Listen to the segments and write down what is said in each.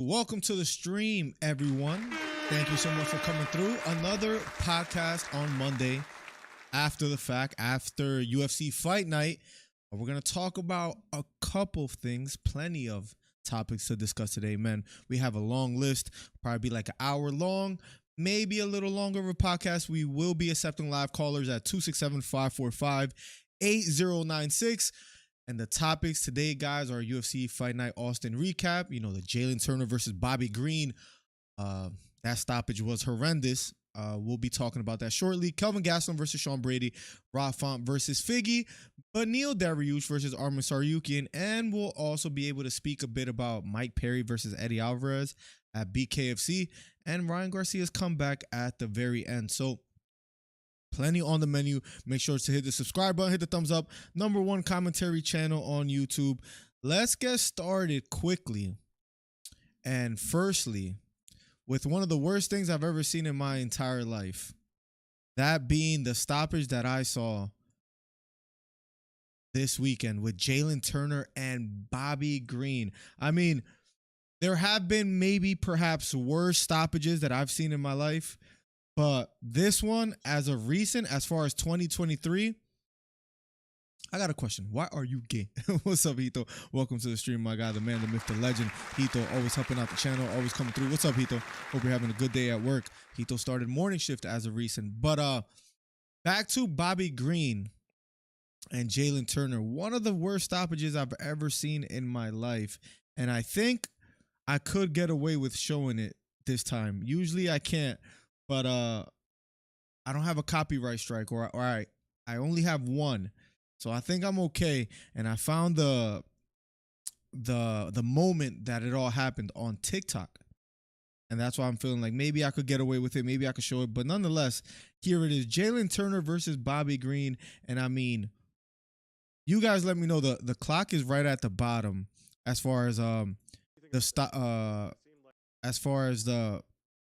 Welcome to the stream, everyone. Thank you so much for coming through. Another podcast on Monday after the fact, after UFC fight night. We're going to talk about a couple of things, plenty of topics to discuss today, man. We have a long list, probably be like an hour long, maybe a little longer of a podcast. We will be accepting live callers at 267-545-8096. And the topics today, guys, are UFC Fight Night Austin recap. You know, the Jalen Turner versus Bobby Green. That stoppage was horrendous. We'll be talking about that shortly. Kelvin Gastelum versus Sean Brady. Rob Font versus Figgy. Beneil Dariush versus Arman Tsarukyan. And we'll also be able to speak a bit about Mike Perry versus Eddie Alvarez at BKFC. And Ryan Garcia's comeback at the very end. So, plenty on the menu. Make sure to hit the subscribe button, hit the thumbs up. #1 commentary channel on YouTube. Let's get started quickly. And firstly, with one of the worst things I've ever seen in my entire life. That being the stoppage that I saw this weekend with Jalen Turner and Bobby Green. I mean, there have been maybe perhaps worse stoppages that I've seen in my life. But this one, as of recent, as far as 2023, I got a question. Why are you gay? What's up, Hito? Welcome to the stream, my guy, the man, the myth, the legend. Hito, always helping out the channel, always coming through. What's up, Hito? Hope you're having a good day at work. Hito started morning shift as of recent. But back to Bobby Green and Jalen Turner. One of the worst stoppages I've ever seen in my life. And I think I could get away with showing it this time. Usually I can't. But I don't have a copyright strike, or I only have one, so I think I'm okay. And I found the moment that it all happened on TikTok, and that's why I'm feeling like maybe I could get away with it, maybe I could show it. But nonetheless, here it is: Jalen Turner versus Bobby Green. And I mean, you guys, let me know. The clock is right at the bottom as far as the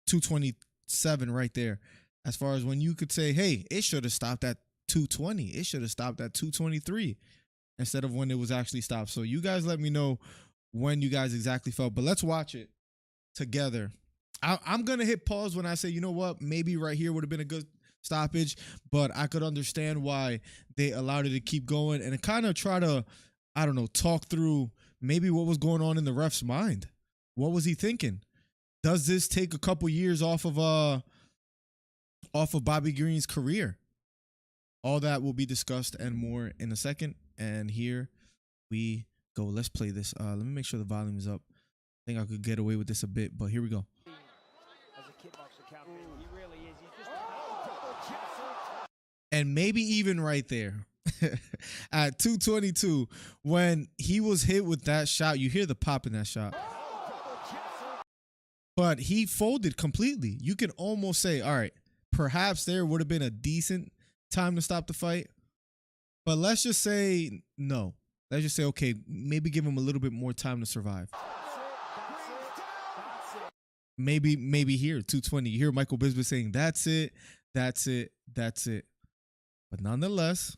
227 right there, as far as when you could say, hey, it should have stopped at 220, it should have stopped at 223 instead of when it was actually stopped. So you guys let me know when you guys exactly felt, but let's watch it together. I'm gonna hit pause when I say, you know what, maybe right here would have been a good stoppage, but I could understand why they allowed it to keep going and kind of try to, I don't know, talk through maybe what was going on in the ref's mind. What was he thinking? Does this take a couple years off of Bobby Green's career? All that will be discussed and more in a second. And here we go. Let's play this. Let me make sure the volume is up. I think I could get away with this a bit, but here we go. And maybe even right there at 222, when he was hit with that shot, you hear the pop in that shot. But he folded completely. You can almost say, all right, perhaps there would have been a decent time to stop the fight. But let's just say no. Let's just say, okay, maybe give him a little bit more time to survive. Maybe here, 220. You hear Michael Bisping saying, that's it, that's it, that's it. But nonetheless,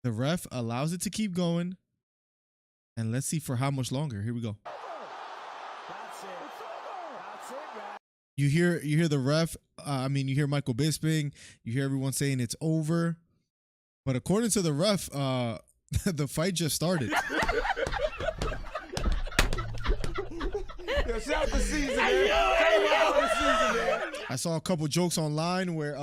the ref allows it to keep going. And let's see for how much longer. Here we go. You hear the ref. You hear Michael Bisping. You hear everyone saying it's over. But according to the ref, the fight just started. Shout the season, man. I saw a couple jokes online where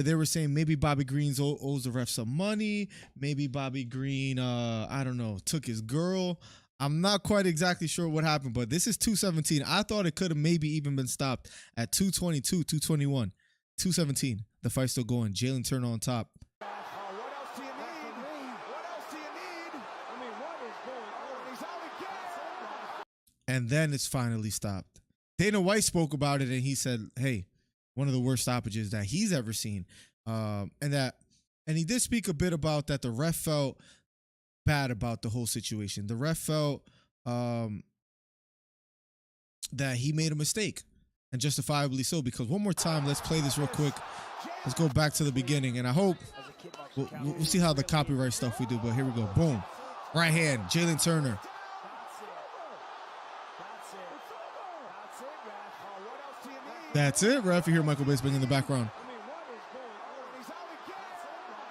they were saying maybe Bobby Green owes the ref some money. Maybe Bobby Green, I don't know, took his girl. I'm not quite exactly sure what happened, but this is 217. I thought it could have maybe even been stopped at 222, 221, 217. The fight's still going. Jalen Turner on top. What else do you need? What else do you need? I mean, what is going on? He's out again. And then it's finally stopped. Dana White spoke about it, and he said, hey, one of the worst stoppages that he's ever seen. And he did speak a bit about that the ref felt bad about the whole situation. The ref felt that he made a mistake, and justifiably so, because one more time, let's play this real quick. Let's go back to the beginning, and I hope we'll see how the copyright stuff we do, but here we go. Boom. Right hand, Jalen Turner. That's it, ref. You hear Michael Bisping in the background.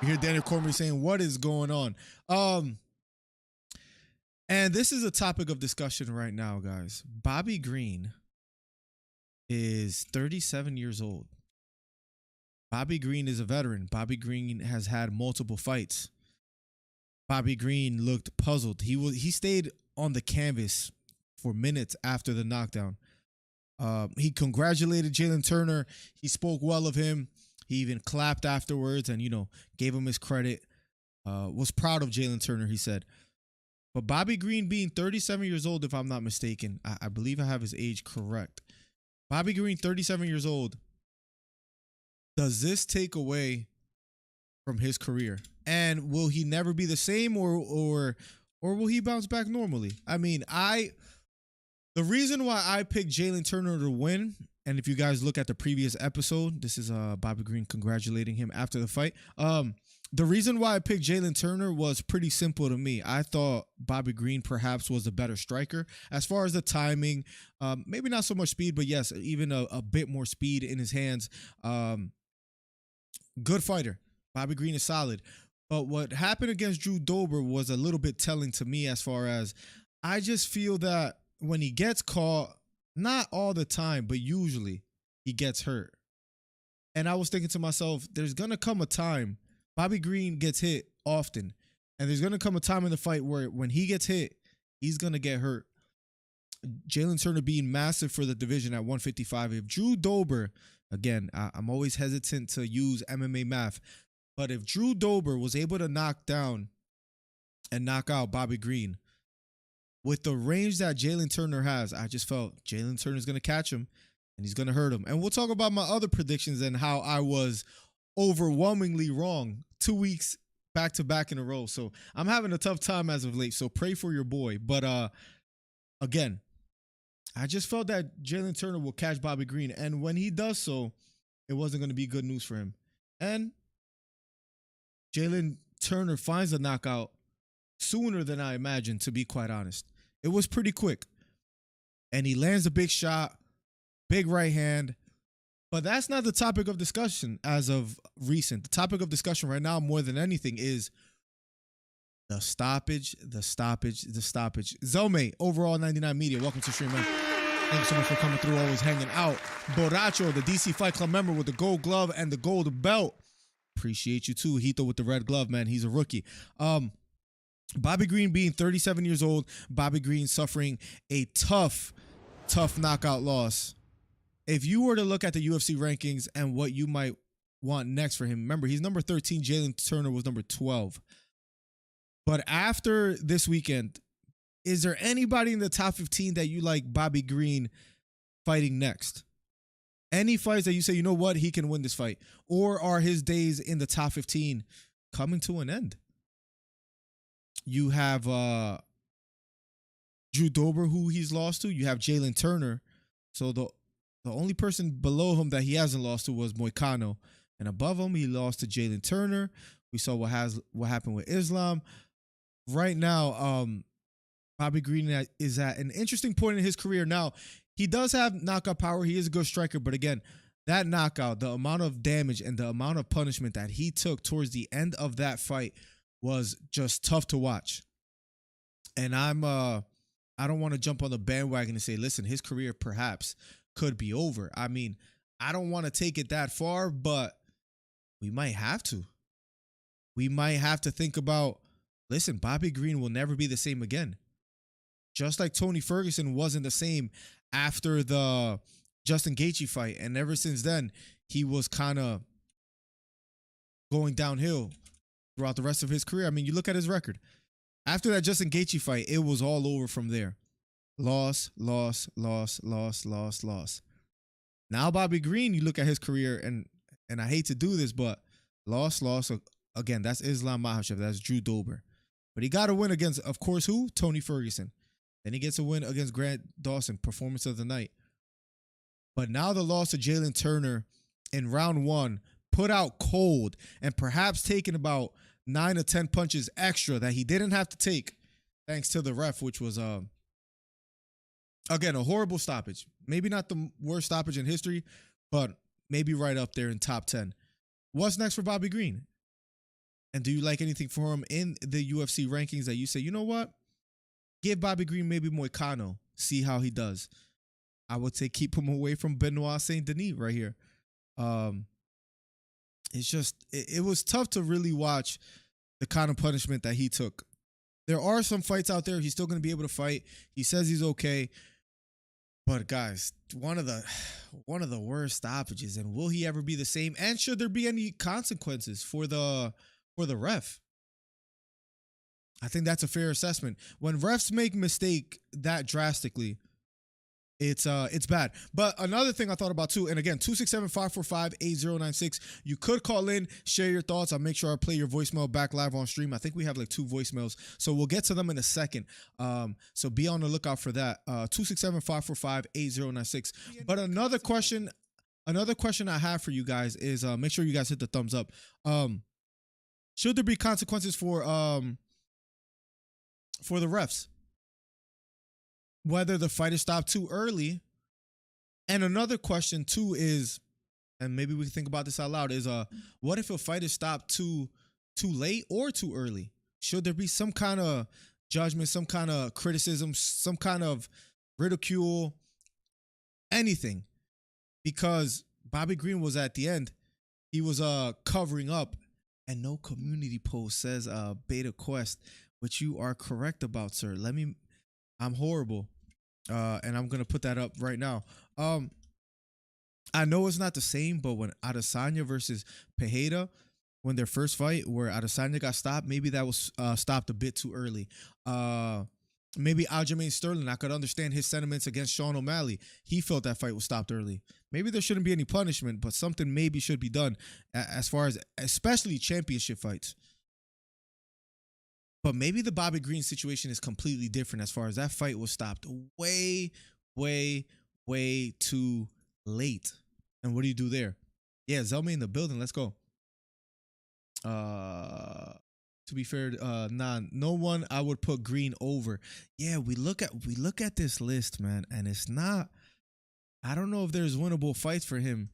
You hear Daniel Cormier saying, "What is going on?" And this is a topic of discussion right now, guys. Bobby Green is 37 years old. Bobby Green is a veteran. Bobby Green has had multiple fights. Bobby Green looked puzzled. He stayed on the canvas for minutes after the knockdown. He congratulated Jalen Turner. He spoke well of him. He even clapped afterwards and, gave him his credit. Was proud of Jalen Turner, he said. But Bobby Green being 37 years old, if I'm not mistaken, I believe I have his age correct. Bobby Green, 37 years old. Does this take away from his career? And will he never be the same or will he bounce back normally? I mean, the reason why I picked Jalen Turner to win, and if you guys look at the previous episode, this is Bobby Green congratulating him after the fight. The reason why I picked Jalen Turner was pretty simple to me. I thought Bobby Green perhaps was a better striker as far as the timing. Maybe not so much speed, but yes, even a bit more speed in his hands. Good fighter. Bobby Green is solid. But what happened against Drew Dober was a little bit telling to me as far as I just feel that when he gets caught, not all the time, but usually he gets hurt. And I was thinking to myself, there's going to come a time, Bobby Green gets hit often, and there's going to come a time in the fight where when he gets hit, he's going to get hurt. Jalen Turner being massive for the division at 155. If Drew Dober, again, I'm always hesitant to use MMA math, but if Drew Dober was able to knock down and knock out Bobby Green, with the range that Jalen Turner has, I just felt Jalen Turner's going to catch him and he's going to hurt him. And we'll talk about my other predictions and how I was overwhelmingly wrong 2 weeks back to back in a row. So I'm having a tough time as of late. So pray for your boy. But again, I just felt that Jalen Turner will catch Bobby Green. And when he does so, it wasn't going to be good news for him. And Jalen Turner finds a knockout sooner than I imagined, to be quite honest. It was pretty quick. And he lands a big shot, big right hand. But that's not the topic of discussion as of recent. The topic of discussion right now, more than anything, is the stoppage. Zelme, Overall 99 Media, welcome to stream, man. Thank you so much for coming through, always hanging out. Boracho, the DC Fight Club member with the gold glove and the gold belt. Appreciate you too. Hito with the red glove, man. He's a rookie. Bobby Green being 37 years old. Bobby Green suffering a tough knockout loss. If you were to look at the UFC rankings and what you might want next for him, remember, he's number 13. Jalen Turner was number 12. But after this weekend, is there anybody in the top 15 that you like Bobby Green fighting next? Any fights that you say, you know what, he can win this fight? Or are his days in the top 15 coming to an end? You have Drew Dober, who he's lost to. You have Jalen Turner. So the only person below him that he hasn't lost to was Moicano. And above him, he lost to Jalen Turner. We saw what happened with Islam. Right now, Bobby Green is at an interesting point in his career. Now, he does have knockout power. He is a good striker. But again, that knockout, the amount of damage and the amount of punishment that he took towards the end of that fight was just tough to watch. And I don't want to jump on the bandwagon and say, listen, his career perhaps could be over. I mean, I don't want to take it that far, but we might have to. We might have to think about, listen, Bobby Green will never be the same again. Just like Tony Ferguson wasn't the same after the Justin Gaethje fight. And ever since then, he was kind of going downhill throughout the rest of his career. I mean, you look at his record. After that Justin Gaethje fight, it was all over from there. Loss. Now Bobby Green, you look at his career, and I hate to do this, but loss. Again, that's Islam Makhachev. That's Drew Dober. But he got a win against, of course, who? Tony Ferguson. Then he gets a win against Grant Dawson, performance of the night. But now the loss to Jalen Turner in round one, put out cold and perhaps taken about 9 or 10 punches extra that he didn't have to take thanks to the ref, which was Again, a horrible stoppage. Maybe not the worst stoppage in history, but maybe right up there in top 10. What's next for Bobby Green? And do you like anything for him in the UFC rankings that you say, you know what? Give Bobby Green maybe Moicano. See how he does. I would say keep him away from Benoit Saint Denis right here. It's just, it was tough to really watch the kind of punishment that he took. There are some fights out there. He's still going to be able to fight. He says he's okay. But guys, one of the worst stoppages. And will he ever be the same? And should there be any consequences for the ref? I think that's a fair assessment. When refs make mistake that drastically, it's bad. But another thing I thought about too, and again, 267-545-8096. You could call in, share your thoughts. I'll make sure I play your voicemail back live on stream. I think we have like 2 voicemails, so we'll get to them in a second. So be on the lookout for that. 267-545-8096. But another question I have for you guys is make sure you guys hit the thumbs up. Should there be consequences for the refs? Whether the fight is stopped too early. And another question too is, and maybe we can think about this out loud, is what if a fight is stopped too late or too early? Should there be some kind of judgment, some kind of criticism, some kind of ridicule, anything? Because Bobby Green was at the end, he was covering up, and no community post says Beta Quest, which you are correct about, sir. I'm horrible. And I'm going to put that up right now. I know it's not the same, but when Adesanya versus Pereira, when their first fight where Adesanya got stopped, maybe that was stopped a bit too early. Maybe Aljamain Sterling, I could understand his sentiments against Sean O'Malley. He felt that fight was stopped early. Maybe there shouldn't be any punishment, but something maybe should be done as far as especially championship fights. But maybe the Bobby Green situation is completely different as far as that fight was stopped way, way, way too late. And what do you do there? Yeah, Zelma in the building. Let's go. To be fair, no one I would put Green over. Yeah, we look at this list, man, and it's not. I don't know if there's winnable fights for him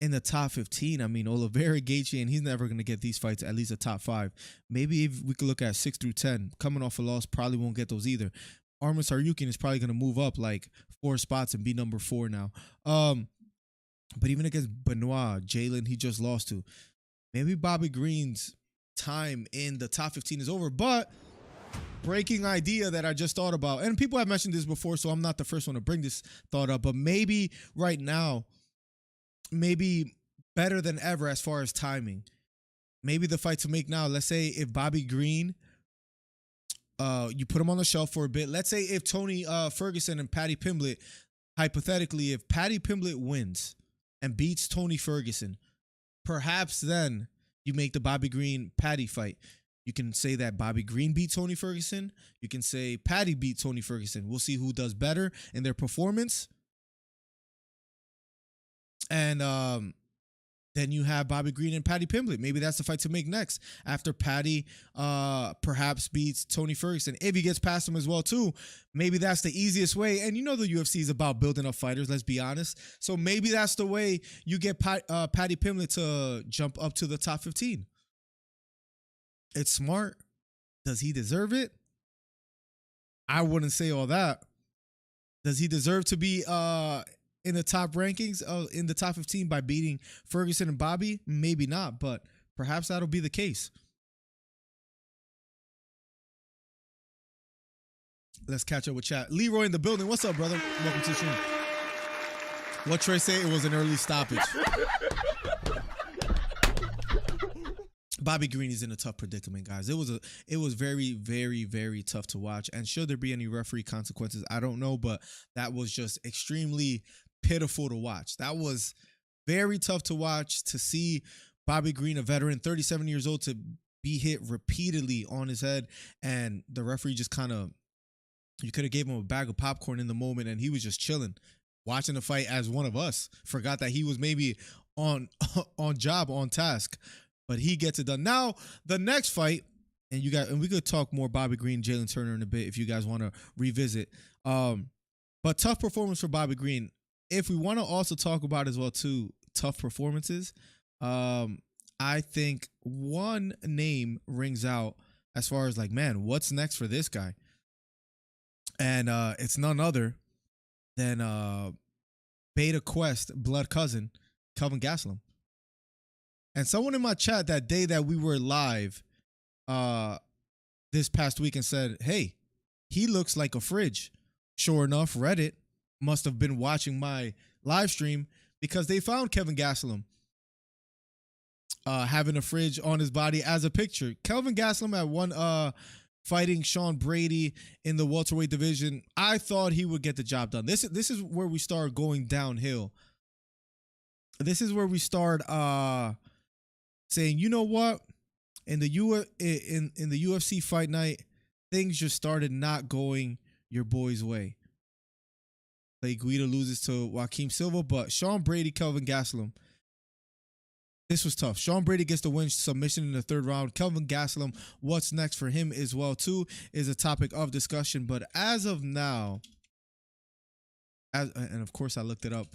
in the top 15. I mean, Oliveira, Gaethje, and he's never going to get these fights, at least a top 5. Maybe if we could look at 6 through 10, coming off a loss, probably won't get those either. Arman Tsarukyan is probably going to move up like 4 spots and be number 4 now. But even against Benoit, Jalen, he just lost to. Maybe Bobby Green's time in the top 15 is over. But breaking idea that I just thought about, and people have mentioned this before, so I'm not the first one to bring this thought up, but maybe right now, maybe better than ever as far as timing. Maybe the fight to make now, let's say if Bobby Green, you put him on the shelf for a bit. Let's say if Tony Ferguson and Paddy Pimblett, hypothetically, if Paddy Pimblett wins and beats Tony Ferguson, perhaps then you make the Bobby Green Paddy fight. You can say that Bobby Green beat Tony Ferguson. You can say Paddy beat Tony Ferguson. We'll see who does better in their performance. And then you have Bobby Green and Paddy Pimblett. Maybe that's the fight to make next after Paddy perhaps beats Tony Ferguson. If he gets past him as well too, maybe that's the easiest way. And you know the UFC is about building up fighters, let's be honest. So maybe that's the way you get Paddy Pimblett to jump up to the top 15. It's smart. Does he deserve it? I wouldn't say all that. Does he deserve to be in the top rankings, in the top 15 by beating Ferguson and Bobby? Maybe not, but perhaps that'll be the case. Let's catch up with chat. Leroy in the building. What's up, brother? Welcome to the stream. What Trey say? It was an early stoppage. Bobby Green is in a tough predicament, guys. It was very, very, very tough to watch. And should there be any referee consequences? I don't know, but that was just extremely pitiful to watch. That was very tough to watch, to see Bobby Green, a veteran, 37 years old, to be hit repeatedly on his head, and the referee just kind of, you could have gave him a bag of popcorn in the moment, and he was just chilling, watching the fight as one of us. Forgot that he was maybe on job, on task, but he gets it done. Now, the next fight, and we could talk more Bobby Green, Jalen Turner in a bit if you guys want to revisit. But tough performance for Bobby Green. If we want to also talk about as well too, tough performances, I think one name rings out as far as like, man, what's next for this guy? And it's none other than Beta Quest blood cousin, Kelvin Gastelum. And someone in my chat that day that we were live this past week and said, hey, he looks like a fridge. Sure enough, Reddit must have been watching my live stream because they found Kelvin Gastelum having a fridge on his body as a picture. Kelvin Gastelum at one fighting Sean Brady in the welterweight division. I thought he would get the job done. This is where we start going downhill. This is where we start saying, you know what? In the UFC fight night, things just started not going your boy's way. Like Guida loses to Joaquim Silva, but Sean Brady, Kelvin Gastelum, this was tough. Sean Brady gets the win, submission in the third round. Kelvin Gastelum, what's next for him as well too is a topic of discussion. But as of now, and of course I looked it up.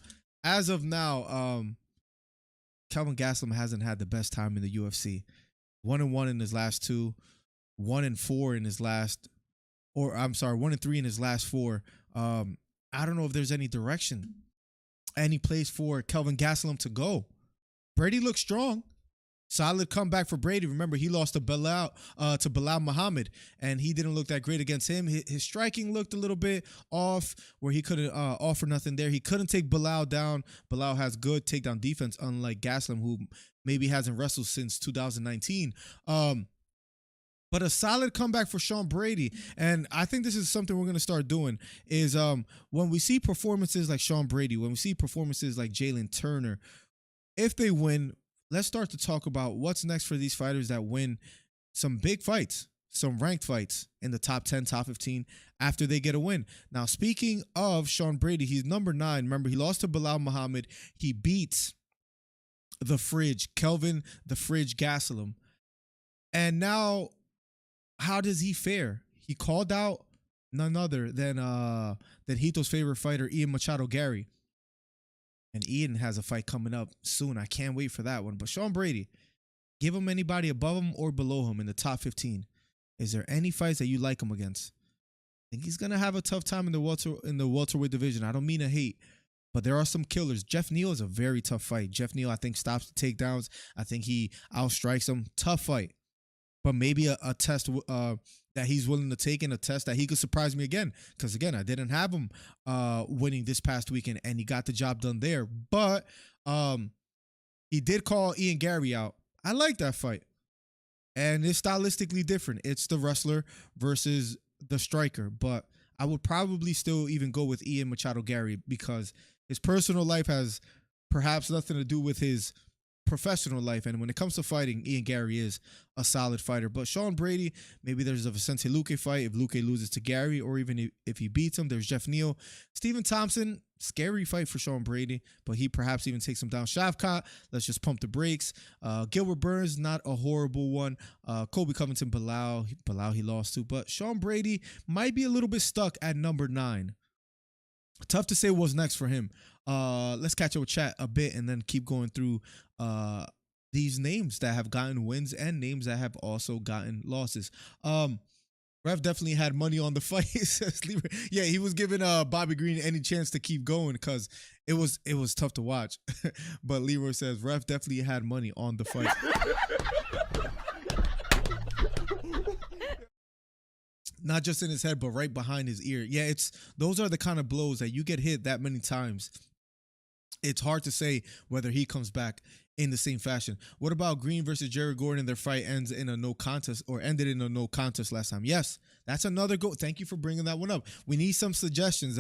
As of now, Kelvin Gastelum hasn't had the best time in the UFC. 1-1 in his last two, 1-4 in his last, or I'm sorry, 1-3 in his last four. I don't know if there's any direction, any place for Kelvin Gastelum to go. Brady looks strong. Solid comeback for Brady. Remember, he lost to Bilal Muhammad, and he didn't look that great against him. His striking looked a little bit off, where he couldn't offer nothing there. He couldn't take Bilal down. Bilal has good takedown defense, unlike Gastelum, who maybe hasn't wrestled since 2019. But a solid comeback for Sean Brady. And I think this is something we're going to start doing is when we see performances like Sean Brady, when we see performances like Jalen Turner, if they win, let's start to talk about what's next for these fighters that win some big fights, some ranked fights in the top 10, top 15 after they get a win. Now, speaking of Sean Brady, he's number 9. Remember, he lost to Bilal Muhammad. He beats the Fridge, Kelvin the Fridge Gastelum. And now, how does he fare? He called out none other than Hito's favorite fighter, Ian Machado Gary. And Ian has a fight coming up soon. I can't wait for that one. But Sean Brady, give him anybody above him or below him in the top 15. Is there any fights that you like him against? I think he's gonna have a tough time in the welterweight division. I don't mean to hate, but there are some killers. Jeff Neal is a very tough fight. Jeff Neal, I think, stops the takedowns. I think he outstrikes him. Tough fight. But maybe a test that he's willing to take, and a test that he could surprise me again. Because, again, I didn't have him winning this past weekend, and he got the job done there. But he did call Ian Gary out. I like that fight. And it's stylistically different. It's the wrestler versus the striker. But I would probably still even go with Ian Machado Gary because his personal life has perhaps nothing to do with his professional life, and when it comes to fighting, Ian Gary is a solid fighter. But Sean Brady, maybe there's a Vicente Luque fight if Luque loses to Gary, or even if he beats him. There's Jeff Neal. Stephen Thompson, scary fight for Sean Brady, but he perhaps even takes him down. Shavkat, let's just pump the brakes. Gilbert Burns, not a horrible one. Colby Covington, Bilal, he lost to, but Sean Brady might be a little bit stuck at number 9. Tough to say what's next for him. Let's catch up with chat a bit and then keep going through these names that have gotten wins and names that have also gotten losses. Rev definitely had money on the fight. Yeah, he was giving Bobby Green any chance to keep going because it was tough to watch. But Leroy says Rev definitely had money on the fight. Not just in his head, but right behind his ear. Yeah, those are the kind of blows that you get hit that many times. It's hard to say whether he comes back in the same fashion. What about Green versus Jerry Gordon? Their fight ends in a no contest, or ended in a no contest last time. Yes, that's another goal. Thank you for bringing that one up. We need some suggestions.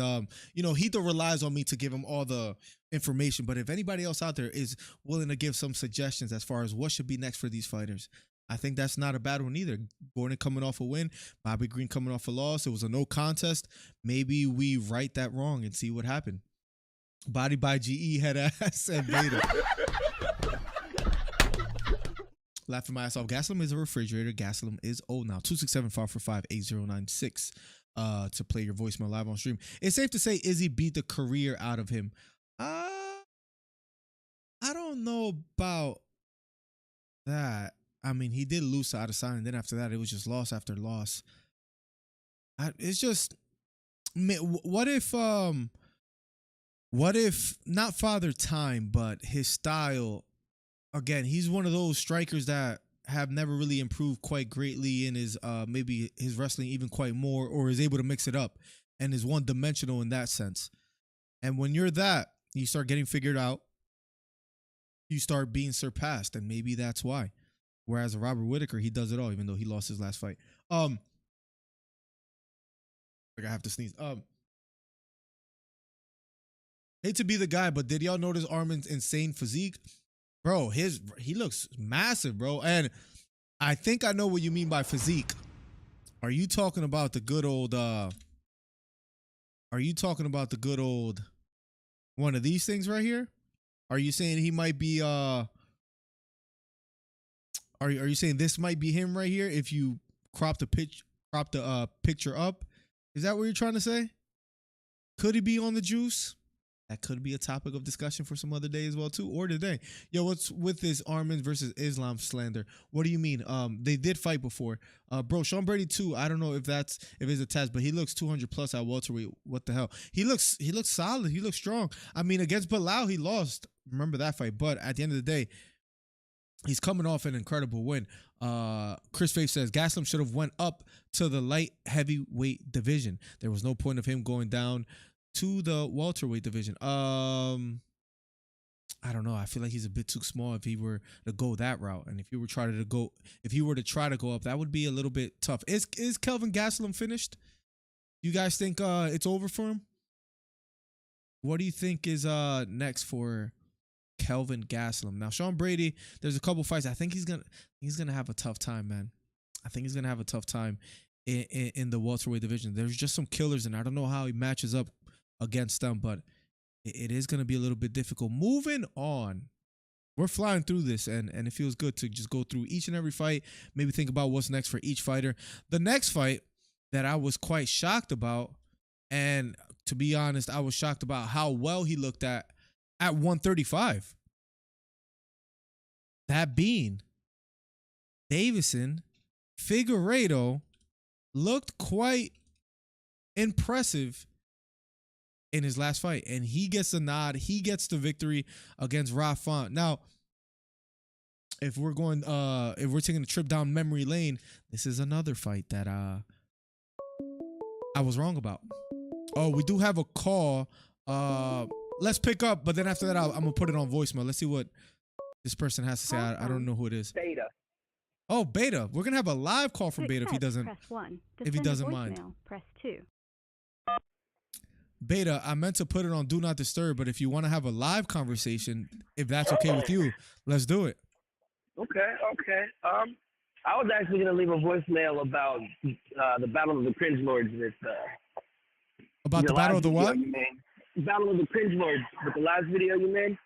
Hito relies on me to give him all the information, but if anybody else out there is willing to give some suggestions as far as what should be next for these fighters, I think that's not a bad one either. Gordon coming off a win, Bobby Green coming off a loss. It was a no contest. Maybe we right that wrong and see what happened. Body by GE, head ass, and Vader. Laughing my ass off. Gastelum is a refrigerator. Gastelum is old now. 267-545-8096. to play your voicemail live on stream. It's safe to say Izzy beat the career out of him. I don't know about that. I mean, he did lose to Adesanya, and then after that, it was just loss after loss. It's just, what if not Father Time, but his style? Again, he's one of those strikers that have never really improved quite greatly in his maybe his wrestling even quite more, or is able to mix it up and is one dimensional in that sense. And when you're that, you start getting figured out. You start being surpassed, and maybe that's why. Whereas Robert Whittaker, he does it all, even though he lost his last fight. Like I have to sneeze. Hate to be the guy, but did y'all notice Armin's insane physique? Bro, he looks massive, bro. And I think I know what you mean by physique. Are you talking about the good old one of these things right here? Are you saying he might be are you saying this might be him right here if you crop the picture up? Is that what you're trying to say? Could he be on the juice? That could be a topic of discussion for some other day as well too, or today. Yo, what's with this Armin versus Islam slander? What do you mean? They did fight before. Bro, Sean Brady too. I don't know if it's a test, but he looks 200 plus at welterweight. What the hell? He looks solid. He looks strong. I mean, against Bilal, he lost. Remember that fight? But at the end of the day, he's coming off an incredible win. Chris Faith says Gaslam should have went up to the light heavyweight division. There was no point of him going down to the welterweight division. I don't know. I feel like he's a bit too small if he were to go that route, and if he were to try to go up, that would be a little bit tough. Is Kelvin Gastelum finished? You guys think it's over for him? What do you think is next for Kelvin Gastelum? Now, Sean Brady, there's a couple fights. I think he's gonna have a tough time, man. I think he's gonna have a tough time in the welterweight division. There's just some killers, and I don't know how he matches up against them, but it is going to be a little bit difficult. Moving on, we're flying through this, and it feels good to just go through each and every fight, maybe think about what's next for each fighter. The next fight that I was quite shocked about, and to be honest, I was shocked about how well he looked at 135. That being Davison Figueiredo looked quite impressive in his last fight, and he gets the nod. He gets the victory against Rob Font. Now, if we're taking a trip down memory lane, this is another fight that I was wrong about. Oh, we do have a call. Let's pick up, but then after that, I'm gonna put it on voicemail. Let's see what this person has to say. I don't know who it is. Beta. Oh, Beta. We're gonna have a live call from Beta if he doesn't. Press 1. If he doesn't mind. Press 2. Beta, I meant to put it on Do Not Disturb, but if you want to have a live conversation, if that's okay with you, let's do it. Okay. I was actually gonna leave a voicemail about the Battle of the Cringe Lords with About the Battle of the what? Battle of the Cringe Lords with the last video you made.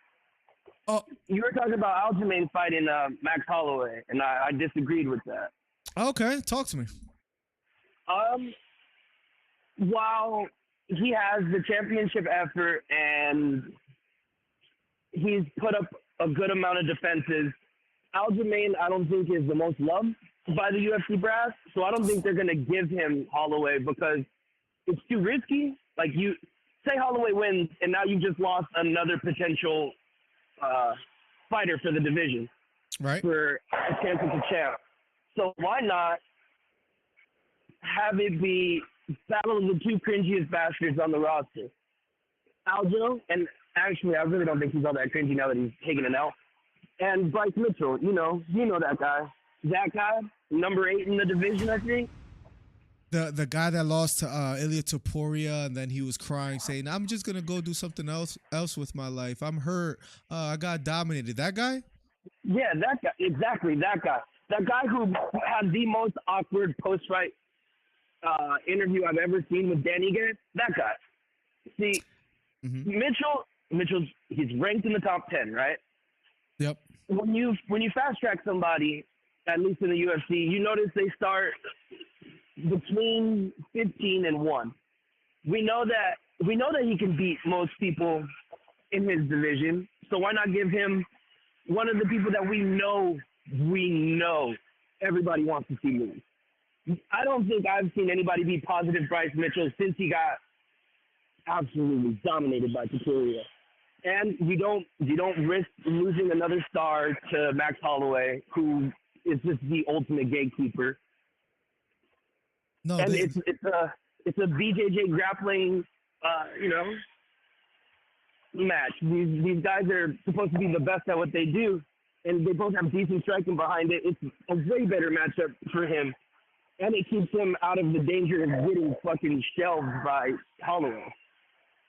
Oh, you were talking about Aljamain fighting Max Holloway, and I disagreed with that. Okay, talk to me. While he has the championship effort and he's put up a good amount of defenses, Aljamain, I don't think, is the most loved by the UFC brass. So I don't think they're going to give him Holloway because it's too risky. Like, you say Holloway wins, and now you've just lost another potential fighter for the division. Right. For a chance at the champ. So why not have it be battle of the two cringiest bastards on the roster? Aljo, and actually I really don't think he's all that cringy now that he's taking an L. And Bryce Mitchell, you know that guy. That guy, number 8 in the division, I think. The guy that lost to Ilia Topuria, and then he was crying, saying, "I'm just gonna go do something else with my life. I'm hurt. I got dominated." That guy? Yeah, that guy. Exactly, that guy. That guy who had the most awkward post-fight interview I've ever seen with Dan Ige. That guy. See, Mitchell's he's ranked in the top 10, right? Yep. When you fast track somebody, at least in the UFC, you notice they start between 15-1. We know that he can beat most people in his division. So why not give him one of the people that we know everybody wants to see lose? I don't think I've seen anybody beat positive Bryce Mitchell since he got absolutely dominated by Topuria. And you don't risk losing another star to Max Holloway, who is just the ultimate gatekeeper. No, And it's a BJJ grappling, match. These guys are supposed to be the best at what they do, and they both have decent striking behind it. It's a way better matchup for him, and it keeps him out of the danger of getting fucking shelved by Holloway.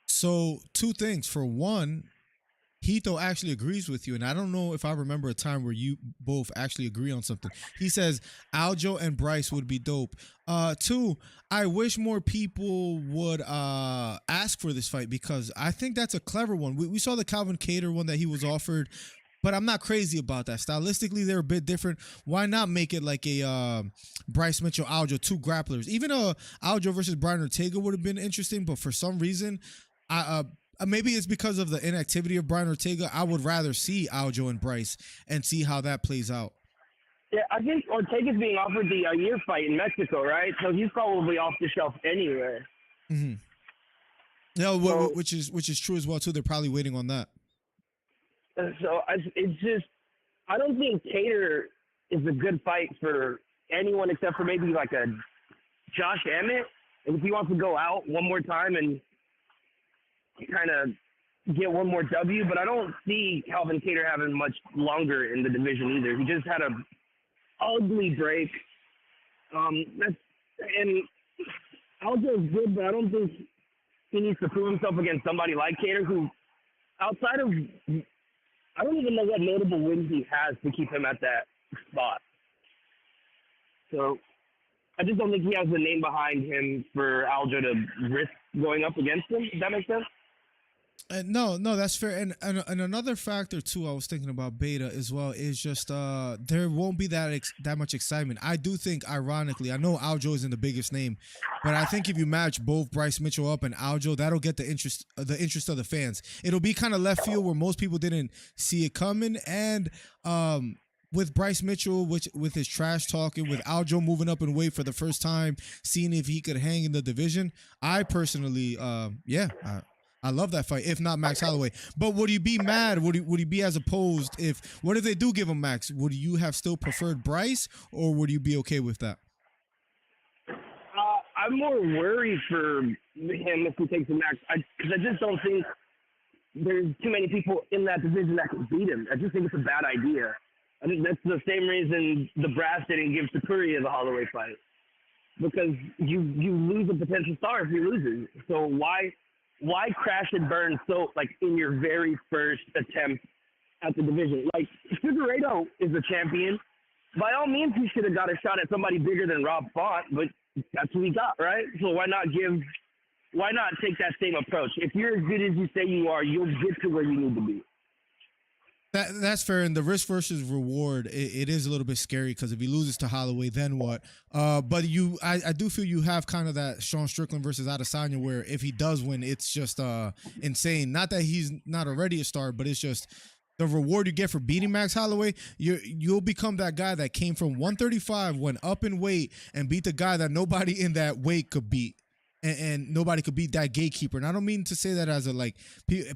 So two things. For one, Hito actually agrees with you, and I don't know if I remember a time where you both actually agree on something. He says Aljo and Bryce would be dope. Two, I wish more people would ask for this fight, because I think that's a clever one. We saw the Calvin Kattar one that he was offered, but I'm not crazy about that. Stylistically, they're a bit different. Why not make it like a Bryce Mitchell, Aljo, two grapplers? Even a Aljo versus Brian Ortega would have been interesting, but for some reason, maybe it's because of the inactivity of Brian Ortega. I would rather see Aljo and Bryce and see how that plays out. Yeah, I think Ortega's being offered the year fight in Mexico, right? So he's probably off the shelf anyway. Mm-hmm. No, so, which is true as well too. They're probably waiting on that. So it's just, I don't think Kattar is a good fight for anyone except for maybe like a Josh Emmett. If he wants to go out one more time and kind of get one more W, but I don't see Calvin Kattar having much longer in the division either. He just had a ugly break. And Aljo's good, but I don't think he needs to prove himself against somebody like Kattar, who, outside of, I don't even know what notable wins he has to keep him at that spot. So I just don't think he has the name behind him for Aljo to risk going up against him. Does that make sense? No, that's fair. And another factor too, I was thinking about Beta as well, is just there won't be that much excitement. I do think, ironically, I know Aljo isn't the biggest name, but I think if you match both Bryce Mitchell up and Aljo, that'll get the interest of the fans. It'll be kind of left field where most people didn't see it coming, and with Bryce Mitchell, with his trash talking, with Aljo moving up in weight for the first time, seeing if he could hang in the division, I personally, I love that fight, if not Max Holloway. But would you be mad? Would you be as opposed what if they do give him Max? Would you have still preferred Bryce, or would you be okay with that? I'm more worried for him if he takes the Max, because I just don't think there's too many people in that division that can beat him. I just think it's a bad idea. I think that's the same reason the brass didn't give Topuria the Holloway fight, because you lose a potential star if he loses. So why crash and burn in your very first attempt at the division? Like, Figueiredo is a champion. By all means, he should have got a shot at somebody bigger than Rob Font, but that's who he got, right? So why not take that same approach? If you're as good as you say you are, you'll get to where you need to be. That's fair, and the risk versus reward, it is a little bit scary, because if he loses to Holloway, then what? But I do feel you have kind of that Sean Strickland versus Adesanya, where if he does win, it's just insane. Not that he's not already a star, but it's just the reward you get for beating Max Holloway. You'll become that guy that came from 135, went up in weight, and beat the guy that nobody in that weight could beat. And nobody could beat that gatekeeper. And I don't mean to say that as a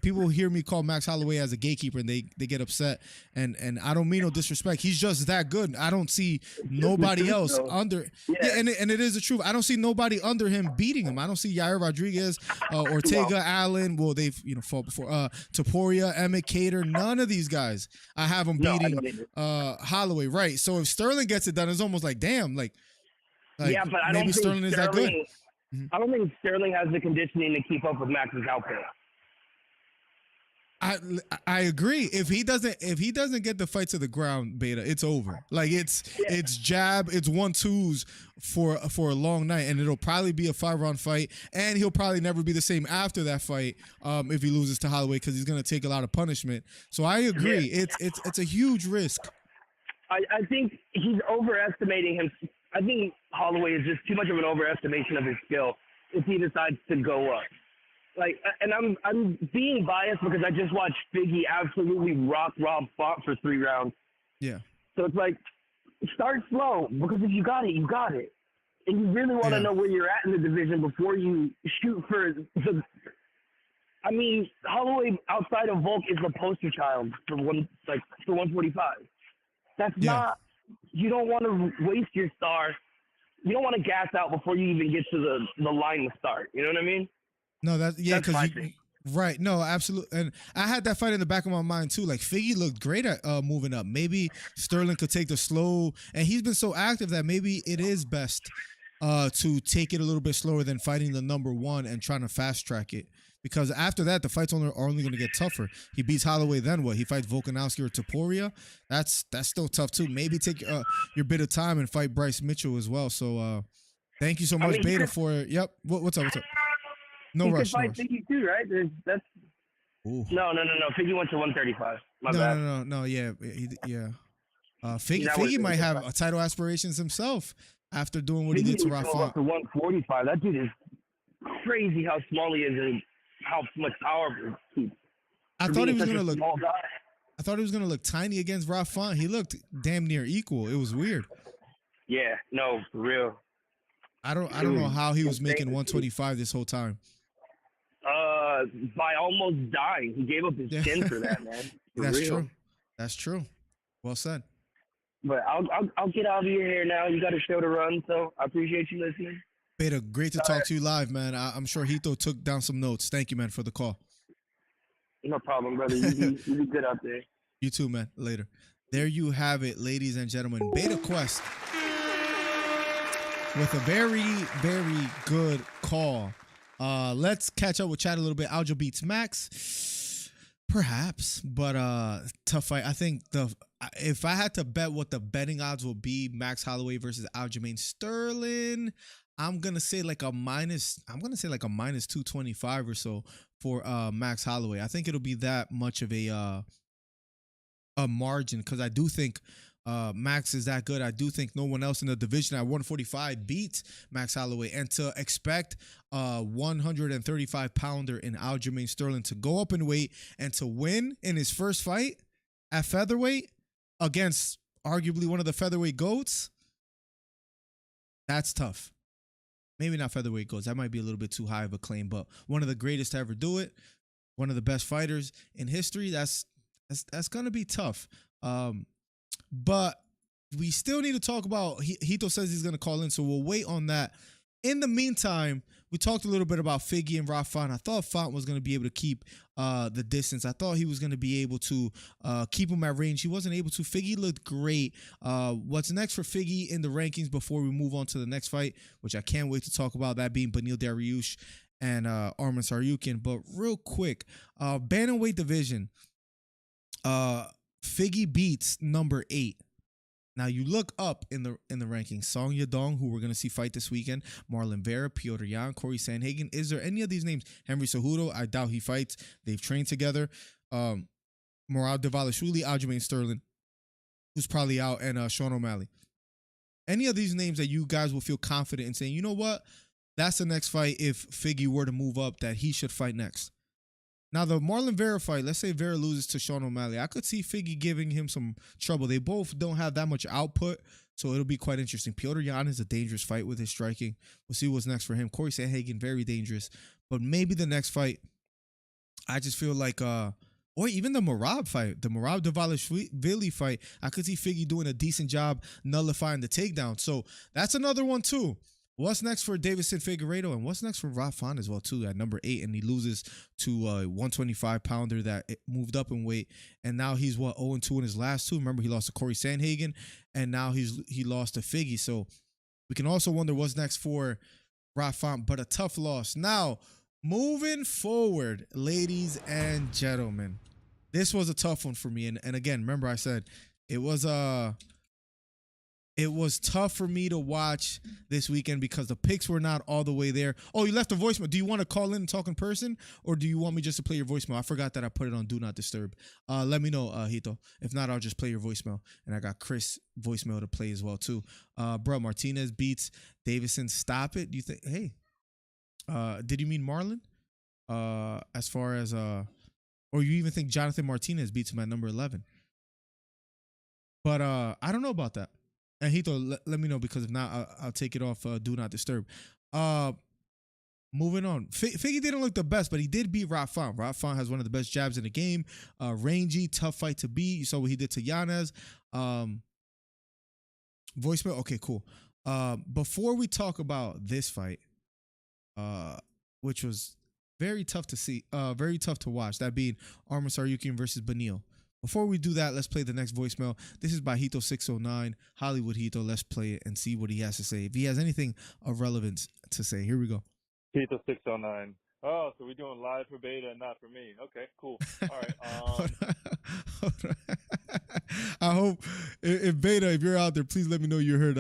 people hear me call Max Holloway as a gatekeeper and they get upset. And I don't mean no disrespect. He's just that good. I don't see nobody else under. Yeah, and it is the truth. I don't see nobody under him beating him. I don't see Yair Rodriguez, Ortega, Allen. Well, they've fought before. Topuria, Emmett, Kattar. None of these guys I have them beating Holloway. Right. So if Sterling gets it done, it's almost like, damn. Like yeah, but I don't think Sterling is that good. I don't think Sterling has the conditioning to keep up with Max's output. I agree. If he doesn't get the fight to the ground, Beta, it's over. Like it's jab, it's 1-2s for a long night, and it'll probably be a 5-round fight, and he'll probably never be the same after that fight if he loses to Holloway, because he's gonna take a lot of punishment. So I agree. Yeah. It's a huge risk. I think he's overestimating I think Holloway is just too much of an overestimation of his skill if he decides to go up. Like, and I'm being biased because I just watched Figgy absolutely rock Rob Font for 3 rounds. Yeah. So it's like, start slow, because if you got it, you got it. And you really want to Yeah. know where you're at in the division before you shoot for the. I mean, Holloway outside of Volk is the poster child for 145. That's Yeah. not. You don't want to waste your star. You don't want to gas out before you even get to the line to start. You know what I mean? No, that's yeah, That's my because thing. right. No, absolutely. And I had that fight in the back of my mind too. Like Figgy looked great at moving up. Maybe Sterling could take the slow, and he's been so active that maybe it is best to take it a little bit slower than fighting the number one and trying to fast track it. Because after that, the fights are only going to get tougher. He beats Holloway, then what? He fights Volkanovski or Topuria. That's still tough too. Maybe take your bit of time and fight Bryce Mitchell as well. So thank you so much, mean, he Beta, could- for Yep. What's up? What's up? No he rush. could No fight rush. Figgy too, right? That's Ooh. no. Figgy went to 135. My No, bad. no. Yeah, yeah. Figgy, That was- Figgy might have a title aspirations himself after doing what he Figgy did to needs to go up Rafa. to 145. That dude is crazy how small he is and how much power he. I for thought he being was such gonna a look. small guy. I thought he was gonna look tiny against Rafa. He looked damn near equal. It was weird. Yeah, no, for real. I don't know how he was insane making to see. 125 this whole time. By almost dying, he gave up his Yeah. chin for that, man. For That's real. true. That's true. Well said. But I'll get out of your hair now. You got a show to run, so I appreciate you listening. Beta, great to talk to you live, man. I'm sure Hito took down some notes. Thank you, man, for the call. No problem, brother. You be good out there. You too, man. Later. There you have it, ladies and gentlemen. Beta Quest with a very, very good call. Let's catch up with chat a little bit. Aljo beats Max, perhaps, but tough fight. I think if I had to bet what the betting odds will be, Max Holloway versus Aljamain Sterling, I'm gonna say like a minus 225 or so for Max Holloway. I think it'll be that much of a margin, because I do think Max is that good. I do think no one else in the division at 145 beats Max Holloway, and to expect a 135 pounder in Aljamain Sterling to go up in weight and to win in his first fight at featherweight against arguably one of the featherweight GOATs, that's tough. Maybe not featherweight GOATs. That might be a little bit too high of a claim, but one of the greatest to ever do it, one of the best fighters in history, that's gonna be tough. But we still need to talk about, Hito says he's gonna call in, so we'll wait on that. In the meantime, we talked a little bit about Figgy and Rafa, and I thought Font was going to be able to keep the distance. I thought he was going to be able to keep him at range. He wasn't able to. Figgy looked great. What's next for Figgy in the rankings before we move on to the next fight, which I can't wait to talk about, that being Beneil Dariush and Arman Saryukin. But real quick, bantamweight division, Figgy beats number 8. Now you look up in the rankings, Song Yadong, who we're gonna see fight this weekend, Marlon Vera, Piotr Jan, Corey Sandhagen. Is there any of these names? Henry Cejudo, I doubt he fights. They've trained together. Morad Dvalishvili, Aljamain Sterling, who's probably out, and Sean O'Malley. Any of these names that you guys will feel confident in saying, you know what, that's the next fight if Figgy were to move up that he should fight next. Now, the Marlon Vera fight, let's say Vera loses to Sean O'Malley, I could see Figgy giving him some trouble. They both don't have that much output, so it'll be quite interesting. Piotr Jan is a dangerous fight with his striking. We'll see what's next for him. Corey Sandhagen, very dangerous. But maybe the next fight, I just feel like, or even the Merab fight, the Merab Dvalishvili fight, I could see Figgy doing a decent job nullifying the takedown. So that's another one too. What's next for Davison Figueiredo, and what's next for Rafa as well too at number 8, and he loses to a 125 pounder that moved up in weight, and now he's 0-2 in his last 2. Remember, he lost to Corey Sandhagen, and now he lost to Figgy. So we can also wonder what's next for Rafa, but a tough loss. Now moving forward, ladies and gentlemen, this was a tough one for me, and again, remember I said it was It was tough for me to watch this weekend because the picks were not all the way there. Oh, you left a voicemail. Do you want to call in and talk in person, or do you want me just to play your voicemail? I forgot that I put it on Do Not Disturb. Let me know, Hito. If not, I'll just play your voicemail. And I got Chris' voicemail to play as well, too. Bro, Martinez beats Davison. Stop it. You think, hey, did you mean Marlon? As far as, or you even think Jonathan Martinez beats him at number 11? But I don't know about that. And Hito, let me know, because if not, I'll take it off Do Not Disturb. Moving on. Figgy didn't look the best, but he did beat Rafan. Rafan has one of the best jabs in the game. Rangy, tough fight to beat. You saw what he did to Yanez. Voicemail. Okay, cool. Before we talk about this fight, which was very tough to see, very tough to watch, that being Arman Tsarukyan versus Beneil. Before we do that, let's play the next voicemail. This is by Hito609, Hollywood Hito. Let's play it and see what he has to say. If he has anything of relevance to say. Here we go. Hito609. Oh, so we're doing live for Beta and not for me. Okay, cool. All right. Hold on. I hope if Beta, if you're out there, please let me know you heard.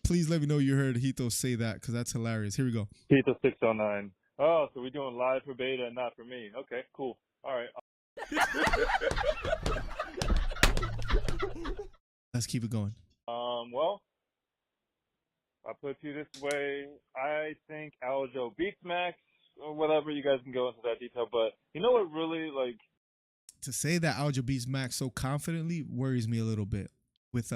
Please let me know you heard Hito say that, because that's hilarious. Here we go. Hito609. Oh, so we're doing live for Beta and not for me. Okay, cool. All right. Let's keep it going. Well, I'll put it this way. I think Aljo beats Max, or whatever. You guys can go into that detail. But you know what really, like... To say that Aljo beats Max so confidently worries me a little bit. That's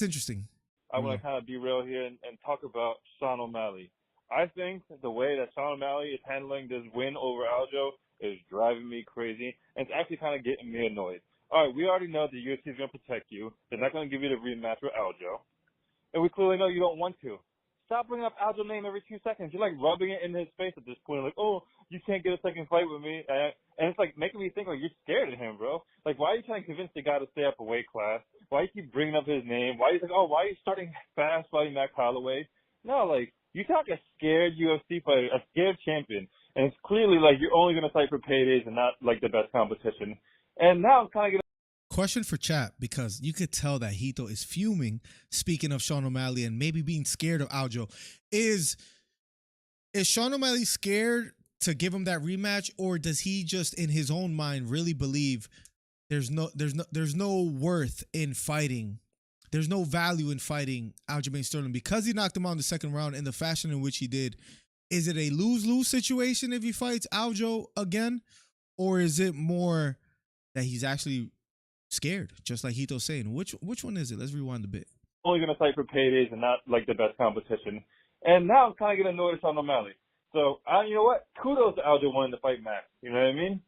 interesting. I want to kind of be real here and talk about Sean O'Malley. I think the way that Sean O'Malley is handling this win over Aljo is driving me crazy, and it's actually kind of getting me annoyed. All right, we already know the UFC is going to protect you. They're not going to give you the rematch with Aljo. And we clearly know you don't want to. Stop bringing up Aljo's name every 2 seconds. You're like rubbing it in his face at this point. Like, oh, you can't get a second fight with me. And it's like making me think like you're scared of him, bro. Like, why are you trying to convince the guy to stay up a weight class? Why you keep bringing up his name? Why are you like, oh, why are you starting fast fighting Max Holloway? No, like, you talk a scared UFC fighter, a scared champion. And it's clearly like you're only going to fight for paydays and not like the best competition. And now I'm kind of getting... Question for chat, because you could tell that Hito is fuming, speaking of Sean O'Malley and maybe being scared of Aljo. Is Sean O'Malley scared to give him that rematch, or does he just in his own mind really believe there's no worth in fighting? There's no value in fighting Aljamain Sterling because he knocked him out in the second round in the fashion in which he did. Is it a lose-lose situation if he fights Aljo again, or is it more that he's actually scared, just like Hito's saying? Which one is it? Let's rewind a bit. Only going to fight for paydays and not like the best competition. And now I'm kind of getting annoyed at Sean O'Malley. So, you know what? Kudos to Aljo wanting to fight Max. You know what I mean?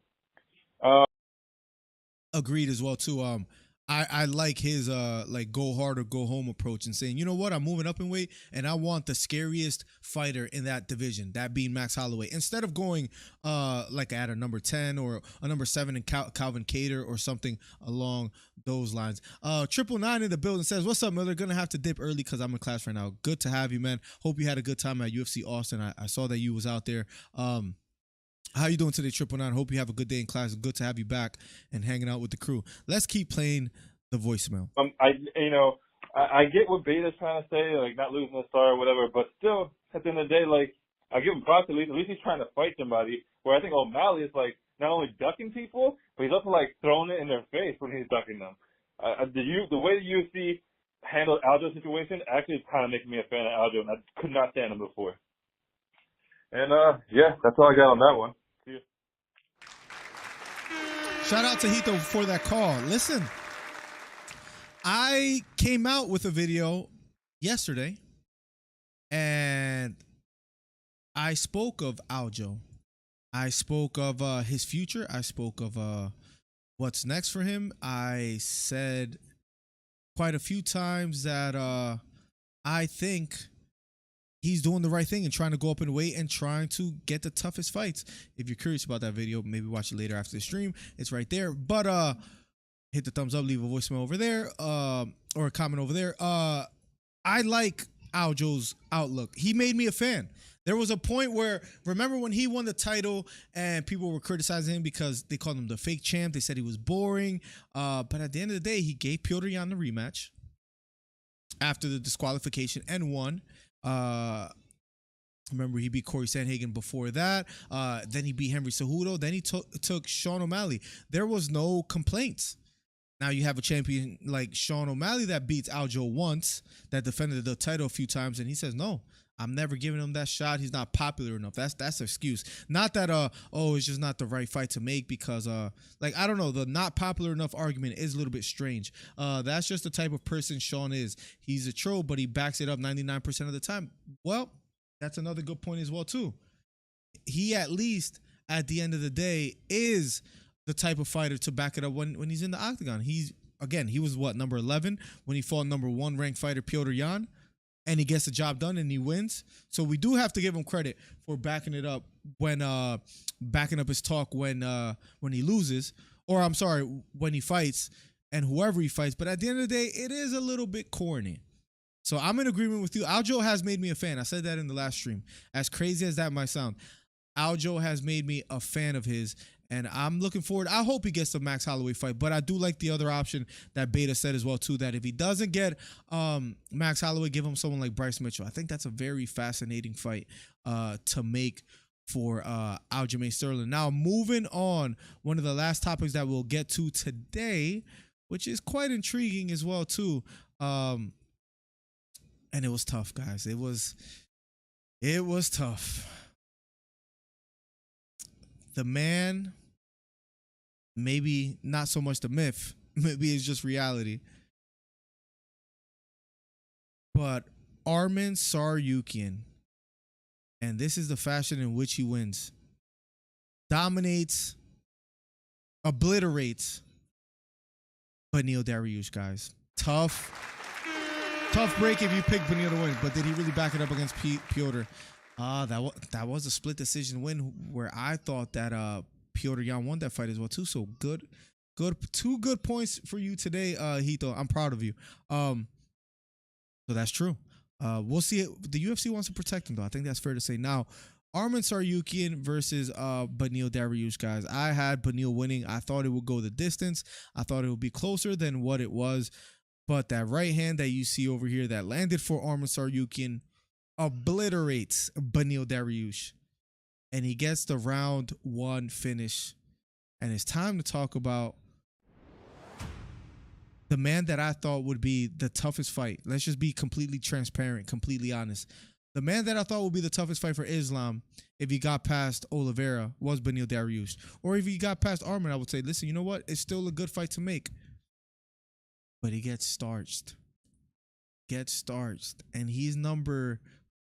Agreed as well too. I like his like go hard or go home approach and saying, you know what, I'm moving up in weight and I want the scariest fighter in that division, that being Max Holloway, instead of going like at a number 10 or a number 7 in Calvin Cater or something along those lines. 999 in the building says, what's up, Miller? Gonna have to dip early because I'm in class right now. Good to have you, man. Hope you had a good time at UFC Austin. I saw that you was out there. How you doing today, 999? Hope you have a good day in class. Good to have you back and hanging out with the crew. Let's keep playing the voicemail. I get what Beta's trying to say, like not losing a star or whatever, but still, at the end of the day, like, I give him props at least he's trying to fight somebody, where I think O'Malley is like not only ducking people, but he's also like throwing it in their face when he's ducking them. The way the UFC handled Aljo's situation actually is kind of making me a fan of Aljo, and I could not stand him before. And yeah, that's all I got on that one. Shout out to Hito for that call. Listen, I came out with a video yesterday and I spoke of Aljo. I spoke of his future. I spoke of what's next for him. I said quite a few times that I think he's doing the right thing and trying to go up in weight and trying to get the toughest fights. If you're curious about that video, maybe watch it later after the stream. It's right there. But hit the thumbs up, leave a voicemail over there, or a comment over there. I like Aljo's outlook. He made me a fan. There was a point where, remember when he won the title and people were criticizing him because they called him the fake champ. They said he was boring. But at the end of the day, he gave Petr Yan the rematch. after the disqualification and won. Remember, he beat Corey Sandhagen before that. Then he beat Henry Cejudo. Then he took Sean O'Malley. There was no complaints. Now you have a champion like Sean O'Malley that beats Aljo once, that defended the title a few times, and he says, no, I'm never giving him that shot. He's not popular enough. That's an excuse. Not that it's just not the right fight to make because like I don't know, the not popular enough argument is a little bit strange. That's just the type of person Sean is. He's a troll, but he backs it up 99% of the time. Well, that's another good point as well too. He at least at the end of the day is the type of fighter to back it up when he's in the octagon. He was what, number 11 when he fought number 1 ranked fighter Piotr Jan, and he gets the job done and he wins. So we do have to give him credit for backing it up when backing up his talk when he loses, or I'm sorry, when he fights and whoever he fights. But at the end of the day, it is a little bit corny. So I'm in agreement with you. Aljo has made me a fan. I said that in the last stream. As crazy as that might sound, Aljo has made me a fan of his, and I'm looking forward. I hope he gets the Max Holloway fight, but I do like the other option that Beta said as well too, that if he doesn't get Max Holloway, give him someone like Bryce Mitchell. I think that's a very fascinating fight to make for Aljamain Sterling. Now, moving on, one of the last topics that we'll get to today, which is quite intriguing as well too. And it was tough, guys. It was tough. The man, maybe not so much the myth, maybe it's just reality. But Arman Tsarukyan, and this is the fashion in which he wins, dominates, obliterates Beneil Dariush, guys. Tough break if you pick Beneil to win, but did he really back it up against Piotr? That was a split decision win where I thought that Piotr Jan won that fight as well too. So good, 2 good points for you today, Hito. I'm proud of you. So that's true. We'll see it. The UFC wants to protect him though. I think that's fair to say. Now, Arman Tsarukyan versus Beneil Dariush, guys. I had Beneil winning. I thought it would go the distance. I thought it would be closer than what it was. But that right hand that you see over here that landed for Arman Tsarukyan obliterates Beneil Dariush, and he gets the round 1 finish. And it's time to talk about the man that I thought would be the toughest fight. Let's just be completely transparent, completely honest. The man that I thought would be the toughest fight for Islam if he got past Oliveira was Beneil Dariush. Or if he got past Arman, I would say, listen, you know what? It's still a good fight to make. But he gets starched. And he's number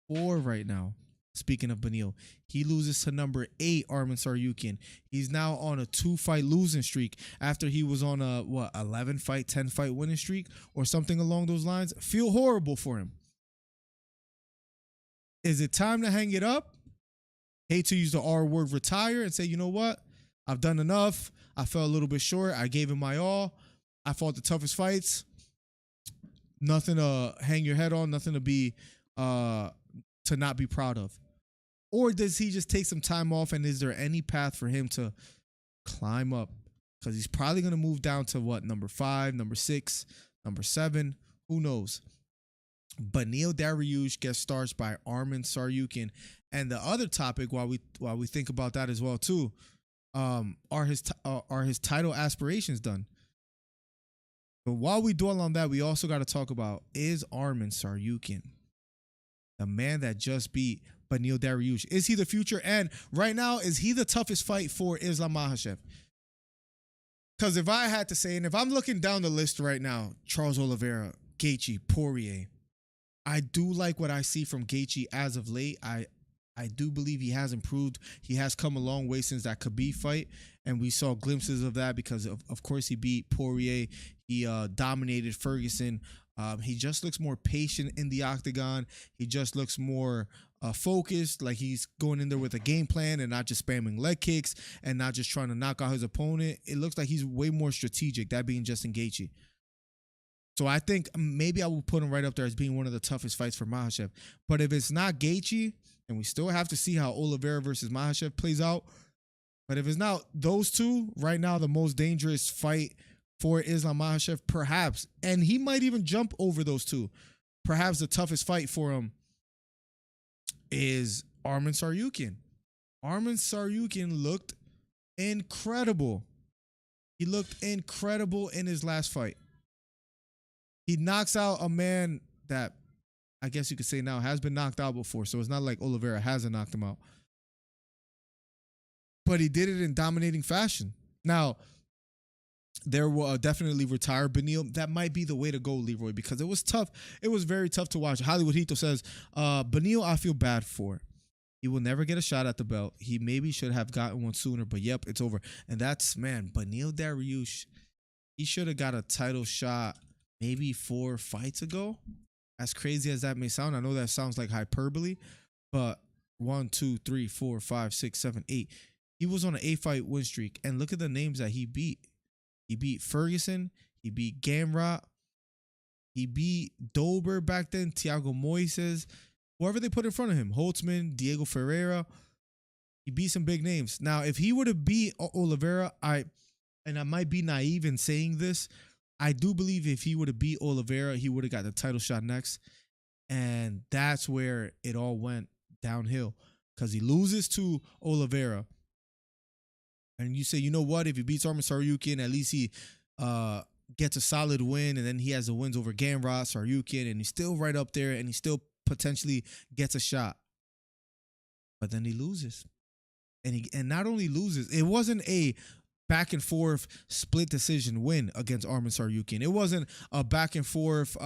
4 right now. Speaking of Beneil, he loses to number 8, Arman Tsarukyan. He's now on a 2-fight losing streak after he was on a 11-fight, 10-fight winning streak or something along those lines. Feel horrible for him. Is it time to hang it up? Hate to use the R word, retire, and say, you know what? I've done enough. I fell a little bit short. I gave it my all. I fought the toughest fights. Nothing to hang your head on. Nothing to be to not be proud of. Or does he just take some time off, and is there any path for him to climb up? Because he's probably going to move down to what, number 5, number 6, number 7. Who knows? Beneil Dariush gets starched by Arman Tsarukyan. And the other topic, while we think about that as well too, are his title aspirations done? But while we dwell on that, we also got to talk about, is Arman Tsarukyan the man that just beat Beneil Dariush? Is he the future? And right now, is he the toughest fight for Islam Makhachev? Because if I had to say, and if I'm looking down the list right now, Charles Oliveira, Gaethje, Poirier, I do like what I see from Gaethje as of late. I do believe he has improved. He has come a long way since that Khabib fight, and we saw glimpses of that because, of course, he beat Poirier. He dominated Ferguson. He just looks more patient in the octagon. He just looks more focused, like he's going in there with a game plan and not just spamming leg kicks and not just trying to knock out his opponent. It looks like he's way more strategic, that being Justin Gaethje. So I think maybe I will put him right up there as being one of the toughest fights for Makhachev. But if it's not Gaethje, and we still have to see how Oliveira versus Makhachev plays out, but if it's not those two, right now the most dangerous fight for Islam Makhachev, perhaps, and he might even jump over those two. perhaps the toughest fight for him is Arman Tsarukyan. Arman Tsarukyan looked incredible. He looked incredible in his last fight. He knocks out a man that I guess you could say now has been knocked out before, so it's not like Oliveira hasn't knocked him out. But he did it in dominating fashion. Now, there will definitely retire Beneil. That might be the way to go, Leroy, because it was tough. It was very tough to watch. Hollywood Hito says, Beneil, I feel bad for. He will never get a shot at the belt. He maybe should have gotten one sooner, but yep, it's over. And that's, man, Beneil Dariush, he should have got a title shot maybe 4 fights ago. As crazy as that may sound, I know that sounds like hyperbole, but 1, 2, 3, 4, 5, 6, 7, 8. He was on an 8-fight win streak, and look at the names that he beat. He beat Ferguson. He beat Gamrot. He beat Dober back then, Thiago Moises, whoever they put in front of him, Holtzman, Diego Ferreira. He beat some big names. Now, if he would have beat Oliveira, I might be naive in saying this, I do believe if he would have beat Oliveira, he would have got the title shot next. And that's where it all went downhill, because he loses to Oliveira. And you say, you know what? If he beats Arman Tsarukyan, at least he gets a solid win, and then he has the wins over Gamrot, Tsarukyan, and he's still right up there, and he still potentially gets a shot. But then he loses. And not only loses, it wasn't a back and forth split decision win against Arman Tsarukyan. It wasn't a back and forth,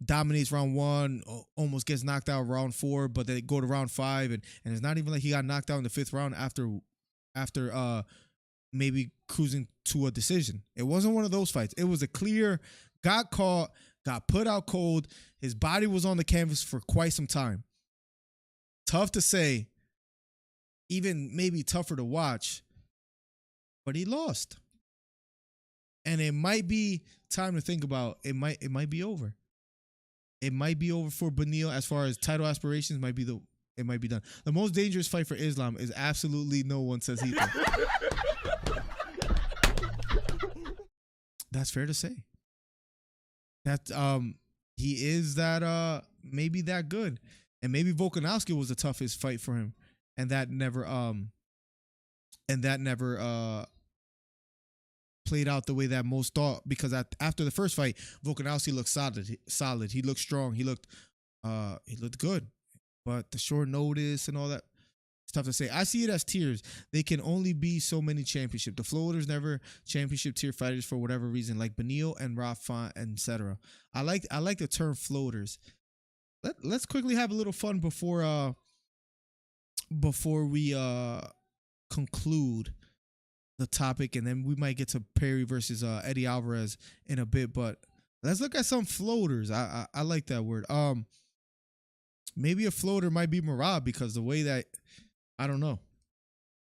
dominates round 1, almost gets knocked out round 4, but they go to round 5, and it's not even like he got knocked out in the 5th round after maybe cruising to a decision. It wasn't one of those fights. It was a clear, got caught, got put out cold. His body was on the canvas for quite some time. Tough to say, even maybe tougher to watch, but he lost. And it might be time to think about, it might be over. It might be over for Beneil as far as title aspirations. It might be done. The most dangerous fight for Islam is absolutely no one, says Hito. That's fair to say. That he is that maybe that good. And maybe Volkanovski was the toughest fight for him. And that never played out the way that most thought, because after the first fight, Volkanovski looked solid. He looked strong. He looked good. But the short notice and all that, it's tough to say. I see it as tiers. They can only be so many championship. The floaters never championship tier fighters for whatever reason, like Beneil and Rafa, etc. I like the term floaters. Let's quickly have a little fun before we conclude the topic, and then we might get to Perry versus Eddie Alvarez in a bit. But let's look at some floaters. I like that word. Maybe a floater might be Merab, because the way that, I don't know,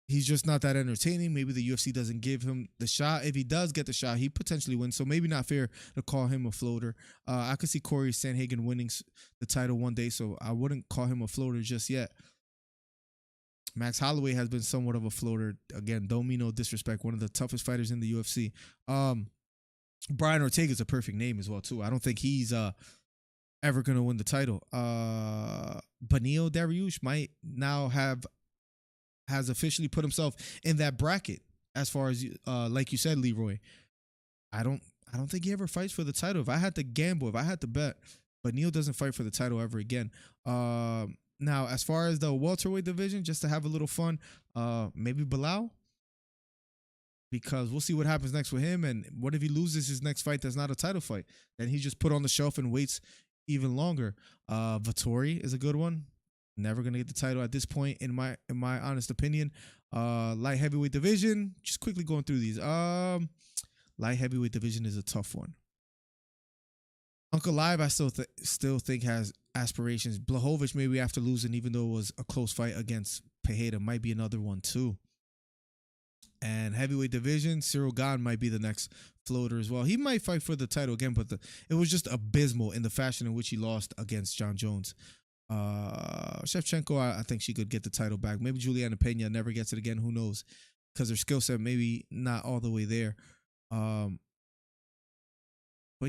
he's just not that entertaining. Maybe the UFC doesn't give him the shot. If he does get the shot, he potentially wins. So maybe not fair to call him a floater. I could see Corey Sandhagen winning the title one day, so I wouldn't call him a floater just yet. Max Holloway has been somewhat of a floater. Again, don't mean no disrespect. One of the toughest fighters in the UFC. Brian Ortega is a perfect name as well, too. I don't think he's ever going to win the title. Beneil Dariush might now has officially put himself in that bracket, as far as like you said, Leroy. I don't think he ever fights for the title. If I had to gamble, if I had to bet, Beneil doesn't fight for the title ever again. Now, as far as the welterweight division, just to have a little fun, maybe Bilal, because we'll see what happens next with him. And what if he loses his next fight that's not a title fight? Then he just put on the shelf and waits even longer. Vettori is a good one. Never gonna get the title at this point, in my honest opinion. Light heavyweight division. Just quickly going through these. Light heavyweight division is a tough one. Uncle Live, I still think has aspirations. Blachowicz, maybe after losing, even though it was a close fight against Pereira, might be another one too. And heavyweight division, Cyril Gane might be the next floater as well. He might fight for the title again, but it was just abysmal in the fashion in which he lost against John Jones. Shevchenko, I think she could get the title back. Maybe Juliana Pena never gets it again. Who knows? Because her skill set maybe not all the way there. But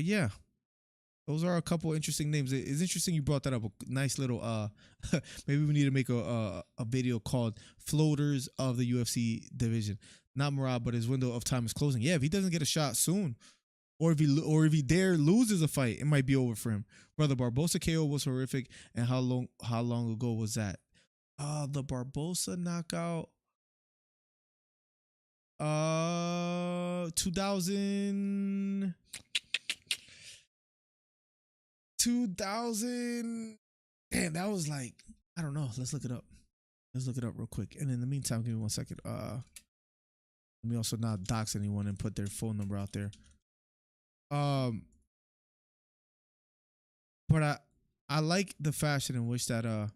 yeah, Those are a couple interesting names. It's interesting you brought that up. A nice little maybe we need to make a video called "Floaters of the UFC Division." Not Murad, but his window of time is closing. Yeah, if he doesn't get a shot soon, or if he dare loses a fight, it might be over for him. Brother, Barbosa KO was horrific, and how long ago was that? The Barbosa knockout. 2000. Damn, that was like, I don't know. Let's look it up. Let's look it up real quick. And in the meantime, give me 1 second. Let me also not dox anyone and put their phone number out there. But I like the fashion in which that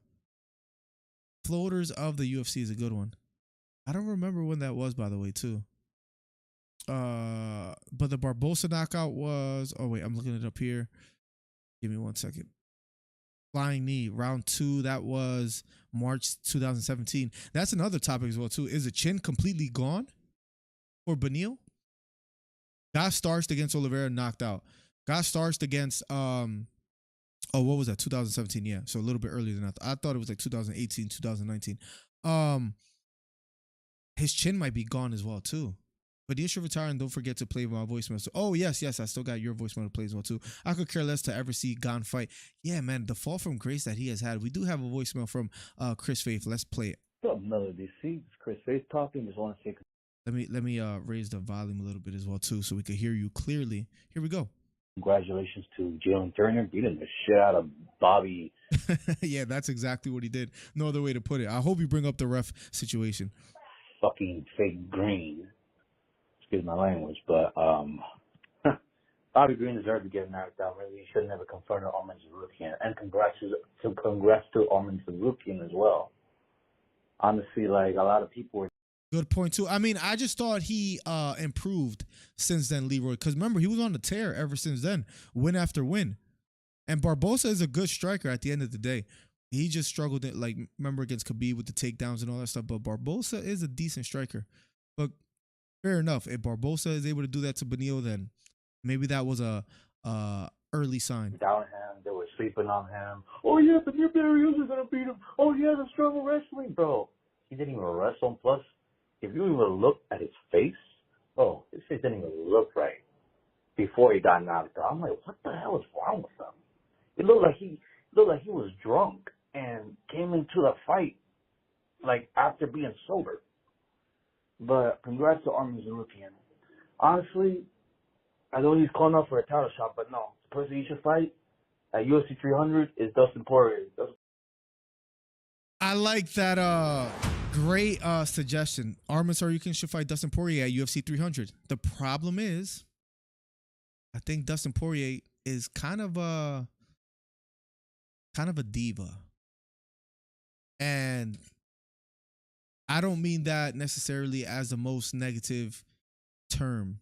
Floaters of the UFC is a good one. I don't remember when that was, by the way, too. But the Barbosa knockout was, oh wait, I'm looking it up here. Give me 1 second. Flying knee, round 2. That was March 2017. That's another topic as well, too. Is the chin completely gone for Beneil? Got starched against Oliveira, knocked out. Got starched against, what was that? 2017, yeah. So a little bit earlier than that. I thought it was like 2018, 2019. His chin might be gone as well, too. But you should retire and don't forget to play my voicemail. So, oh, yes, I still got your voicemail to play as well, too. I could care less to ever see Gon fight. Yeah, man, the fall from grace that he has had. We do have a voicemail from Chris Faith. Let's play it. What's up, Melody C? It's Chris Faith talking. Just want to say let me raise the volume a little bit as well, too, so we could hear you clearly. Here we go. congratulations to Jalen Turner beating the shit out of Bobby. Yeah, that's exactly what he did. No other way to put it. I hope you bring up the ref situation. Fucking fake Green. Excuse my language, but Bobby Green deserved to get knocked out. Really, he should have never confronted Arman Tsarukyan. And congrats to Arman Tsarukyan as well. Honestly, like a lot of people were. Good point too. I mean, I just thought he improved since then, Leroy. Because remember, he was on the tear ever since then, win after win. And Barbosa is a good striker at the end of the day. He just struggled, remember against Khabib with the takedowns and all that stuff. But Barbosa is a decent striker. But fair enough. If Barbosa is able to do that to Beneil, then maybe that was a early sign. Down him, they were sleeping on him. Oh yeah, but your Barrios is gonna beat him. Oh yeah, the struggle wrestling, bro. He didn't even wrestle. Plus, if you even look at his face, oh, his face didn't even look right before he got knocked out. I'm like, what the hell is wrong with him? It looked like he was drunk and came into the fight like after being sober. But congrats to Arman Tsarukyan. Honestly, I know he's calling out for a title shot, but no, the person he should fight at UFC 300 is Dustin Poirier. I like that great suggestion. Arman Tsarukyan should fight Dustin Poirier at UFC 300. The problem is, I think Dustin Poirier is kind of a diva. And I don't mean that necessarily as the most negative term.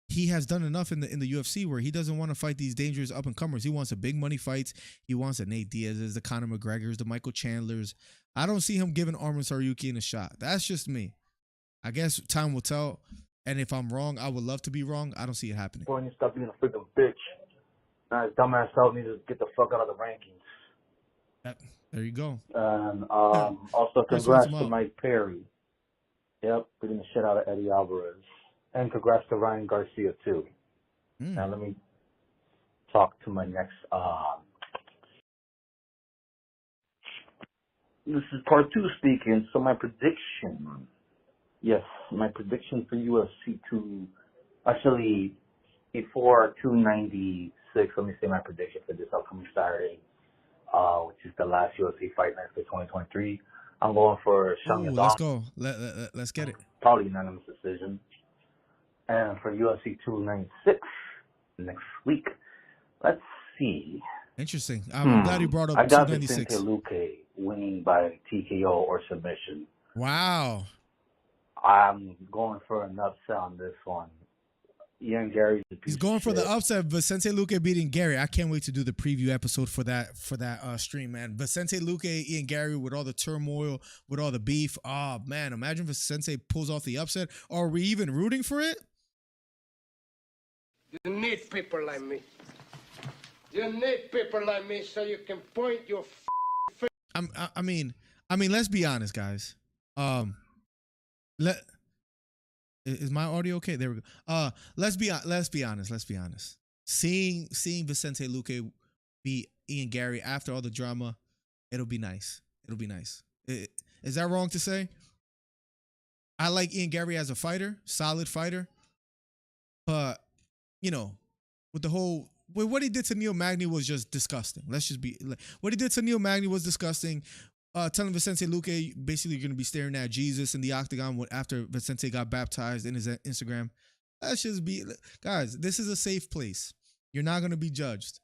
He has done enough in the UFC where he doesn't want to fight these dangerous up and comers. He wants the big money fights. He wants the Nate Diaz's, the Conor McGregor's, the Michael Chandler's. I don't see him giving Arman Tsarukyan a shot. That's just me. I guess time will tell. And if I'm wrong, I would love to be wrong. I don't see it happening. Boy, you stop being a freaking bitch. Now his dumbass self needs to get the fuck out of the rankings. There you go. And also congrats to Mike Perry. Yep, beating the shit out of Eddie Alvarez. And congrats to Ryan Garcia, too. Now let me talk to my next... This is part 2 speaking. So my prediction... Yes, my prediction for UFC 2... Actually, before 296, let me say my prediction for this upcoming Saturday, which is the last UFC fight night for 2023. I'm going for Shang Yadong. Let's go. Let's get it. Probably unanimous decision. And for UFC 296 next week, let's see. Interesting. I'm glad you brought up I got 296. Vicente Luque winning by TKO or submission. Wow. I'm going for an upset on this one. Ian Gary's a piece He's going of for shit. the upset. Vicente Luque beating Gary. I can't wait to do the preview episode for that stream, man. Vicente Luque, Ian Gary with all the turmoil, with all the beef. Oh man, imagine if Vicente pulls off the upset. Are we even rooting for it? You need people like me. You need people like me so you can point your I mean, let's be honest, guys. Is my audio okay? There we go. Let's be honest. Seeing Vicente Luque beat Ian Gary after all the drama, it'll be nice. Is that wrong to say? I like Ian Gary as a fighter, solid fighter, but with the whole what he did to Neil Magny was just disgusting. Let's just be what he did to Neil Magny was disgusting. Telling Vicente Luque basically you're going to be staring at Jesus in the octagon after Vicente got baptized in his Instagram. Let's just be, guys, this is a safe place. You're not going to be judged.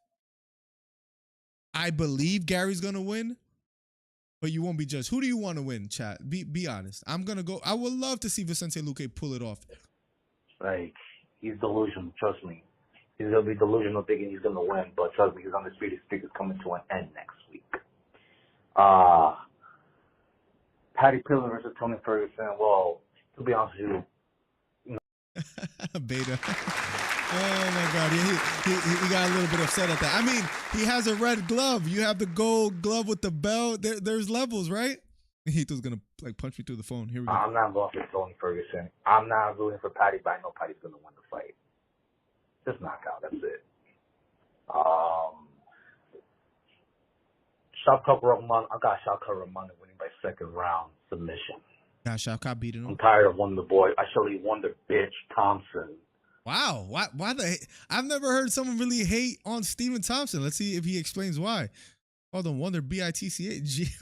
I believe Gary's going to win, but you won't be judged. Who do you want to win, chat? Be honest. I'm going to go. I would love to see Vicente Luque pull it off. Like, he's delusional, trust me. He's going to be delusional thinking he's going to win, but trust me, his undisputed streak is coming to an end next week. Patty Pillar versus Tony Ferguson. Well, to be honest with you, Beta. Oh my God, he got a little bit upset at that. I mean, he has a red glove. You have the gold glove with the belt. There's levels, right? Hito's gonna punch me through the phone. Here we go. I'm not going for Tony Ferguson. I'm not rooting for Patty, but I know Patty's gonna win the fight. Just knockout. That's it. Shavkat Rahman. I got Shavkat Rahman winning by second round submission. Got Shavkat beating him. I'm tired of one of the boys. I surely won the bitch Thompson. Wow. Why I've never heard someone really hate on Stephen Thompson. Let's see if he explains why. Hold on, Wonder BITCH.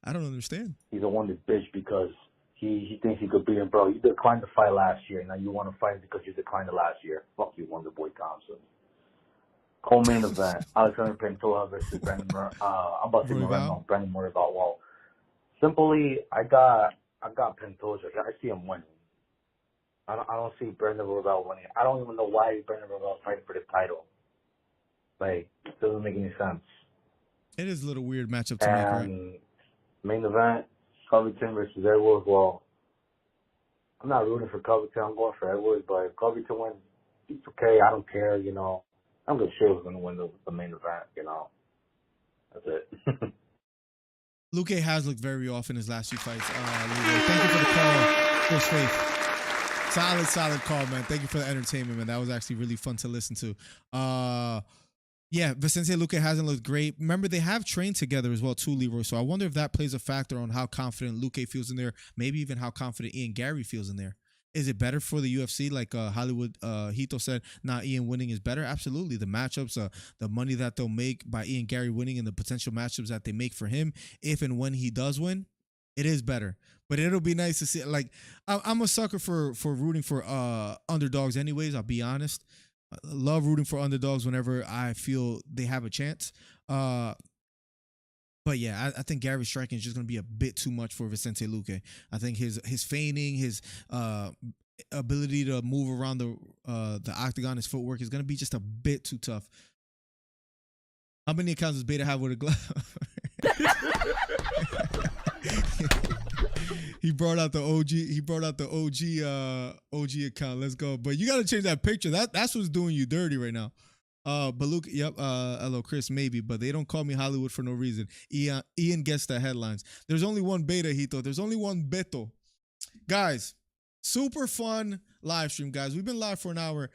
I don't understand. He's a wonder bitch because he thinks he could beat him, bro. You declined the fight last year. Now you want to fight because you declined it last year. Fuck you, Wonder Boy Thompson. Co-main event, Alexander Pantoja versus Brandon I'm about to say Brandon Morrival. Well, simply, I got Pantoja. I see him winning. I don't see Brandon Morrival winning. I don't even know why Brandon Morrival is fighting for the title. Like, it doesn't make any sense. It is a little weird matchup to make, right? Main event, Covington versus Edwards. Well, I'm not rooting for Covington. I'm going for Edwards, but if Covington wins, it's okay. I don't care, I'm good sure who's going to win the main event, That's it. Luque has looked very off in his last few fights. Thank you for the call, Chris Faith. Solid call, man. Thank you for the entertainment, man. That was actually really fun to listen to. Yeah, Vicente Luque hasn't looked great. Remember, they have trained together as well, too, Leroy. So I wonder if that plays a factor on how confident Luque feels in there, maybe even how confident Ian Gary feels in there. Is it better for the UFC? Like Hollywood Hito said, Ian winning is better. Absolutely. The matchups, the money that they'll make by Ian Gary winning and the potential matchups that they make for him, if and when he does win, it is better. But it'll be nice to see. Like, I'm a sucker for rooting for underdogs anyways, I'll be honest. I love rooting for underdogs whenever I feel they have a chance. But yeah, I think Gary's striking is just going to be a bit too much for Vicente Luque. I think his feigning, his ability to move around the octagon, his footwork is going to be just a bit too tough. How many accounts does Beta have with a glove? He brought out the OG. He brought out the OG account. Let's go. But you got to change that picture. That's what's doing you dirty right now. But Luke, yep. Hello, Chris. Maybe, but they don't call me Hollywood for no reason. Ian gets the headlines. There's only one Beta, Hito. There's only one Beto. Guys, super fun live stream, guys. We've been live for an hour.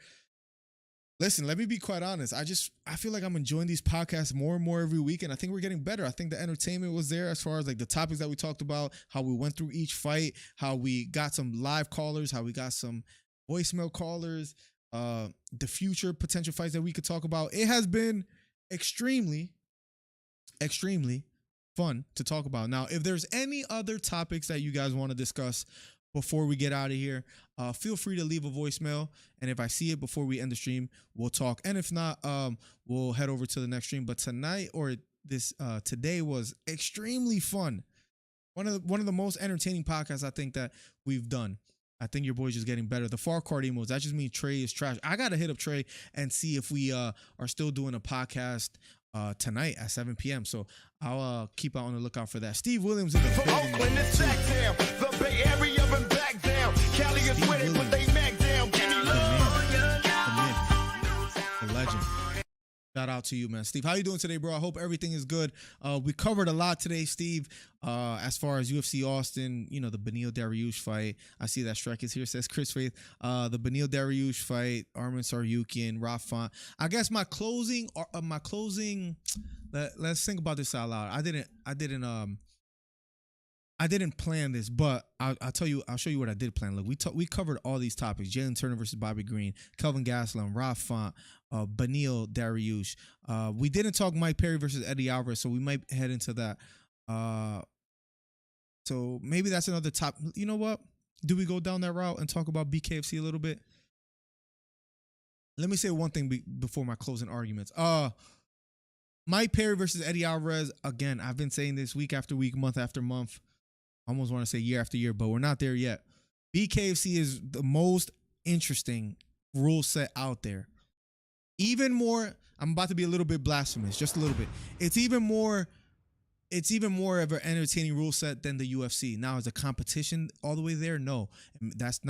Listen, let me be quite honest. I feel like I'm enjoying these podcasts more and more every week, and I think we're getting better. I think the entertainment was there as far as like the topics that we talked about, how we went through each fight, how we got some live callers, how we got some voicemail callers, the future potential fights that we could talk about. It has been extremely, extremely fun to talk about. Now, if there's any other topics that you guys want to discuss before we get out of here, feel free to leave a voicemail, and if I see it before we end the stream, we'll talk. And if not, we'll head over to the next stream. But tonight or today was extremely fun. One of the most entertaining podcasts I think that we've done. I think your boy's just getting better. The far card emos, that just means Trey is trash. I gotta hit up Trey and see if we are still doing a podcast tonight at 7 p.m. So I'll keep out on the lookout for that. Steve Williams in the building. Oakland and Sacktown, the Bay Area and back down. Cali is with it, but they back down. Give me love. Shout out to you, man. Steve, how you doing today, bro? I hope everything is good. We covered a lot today, Steve, as far as UFC Austin, you know, the Beneil Dariush fight. I see that strike is here, says Chris Faith. The Beneil Dariush fight, Arman Tsarukyan, Rafon. I guess my closing, let's think about this out loud. I didn't plan this, but I'll show you what I did plan. Look, we covered all these topics: Jalen Turner versus Bobby Green, Kelvin Gastelum, Rob Font, Beneil Dariush. We didn't talk Mike Perry versus Eddie Alvarez, so we might head into that. So maybe that's another top. You know what? Do we go down that route and talk about BKFC a little bit? Let me say one thing before my closing arguments. Mike Perry versus Eddie Alvarez. Again, I've been saying this week after week, month after month. I almost want to say year after year, but we're not there yet. BKFC is the most interesting rule set out there. Even more, I'm about to be a little bit blasphemous, just a little bit. It's even more of an entertaining rule set than the UFC. Now, is the competition all the way there? No. That's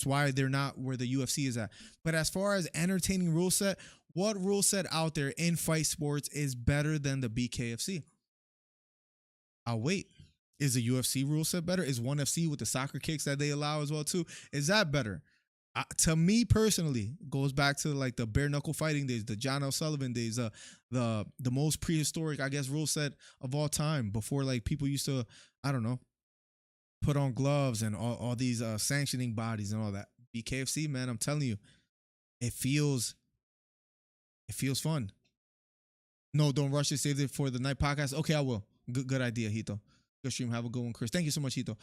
why they're not where the UFC is at. But as far as entertaining rule set, what rule set out there in fight sports is better than the BKFC? I'll wait. Is the UFC rule set better? Is ONE FC with the soccer kicks that they allow as well too? Is that better? To me personally, goes back to like the bare knuckle fighting days, the John L. Sullivan days, the most prehistoric, I guess, rule set of all time, before like people used to, I don't know, put on gloves and all these sanctioning bodies and all that. BKFC, man, I'm telling you, it feels fun. No, don't rush it. Save it for the night podcast. Okay, I will. Good idea, Hito. Good stream. Have a good one, Chris. Thank you so much, Hito.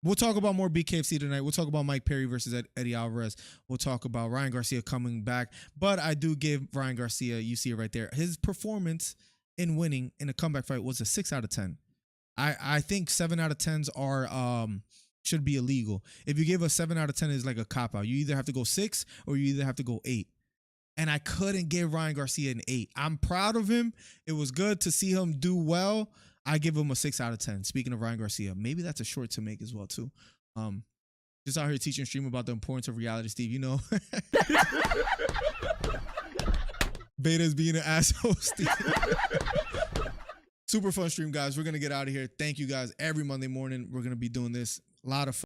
We'll talk about more BKFC tonight. We'll talk about Mike Perry versus Eddie Alvarez. We'll talk about Ryan Garcia coming back. But I do give Ryan Garcia, you see it right there, his performance in winning in a comeback fight was a 6 out of 10. I think 7 out of 10s are should be illegal. If you give a 7 out of 10, it's like a cop-out. You either have to go 6 or you either have to go 8. And I couldn't give Ryan Garcia an 8. I'm proud of him. It was good to see him do well. I give him a 6 out of 10. Speaking of Ryan Garcia, maybe that's a short to make as well too. Just out here teaching stream about the importance of reality, Steve. You know, Beta's being an asshole, Steve. Super fun stream, guys. We're gonna get out of here. Thank you guys. Every Monday morning, we're gonna be doing this. A lot of fun.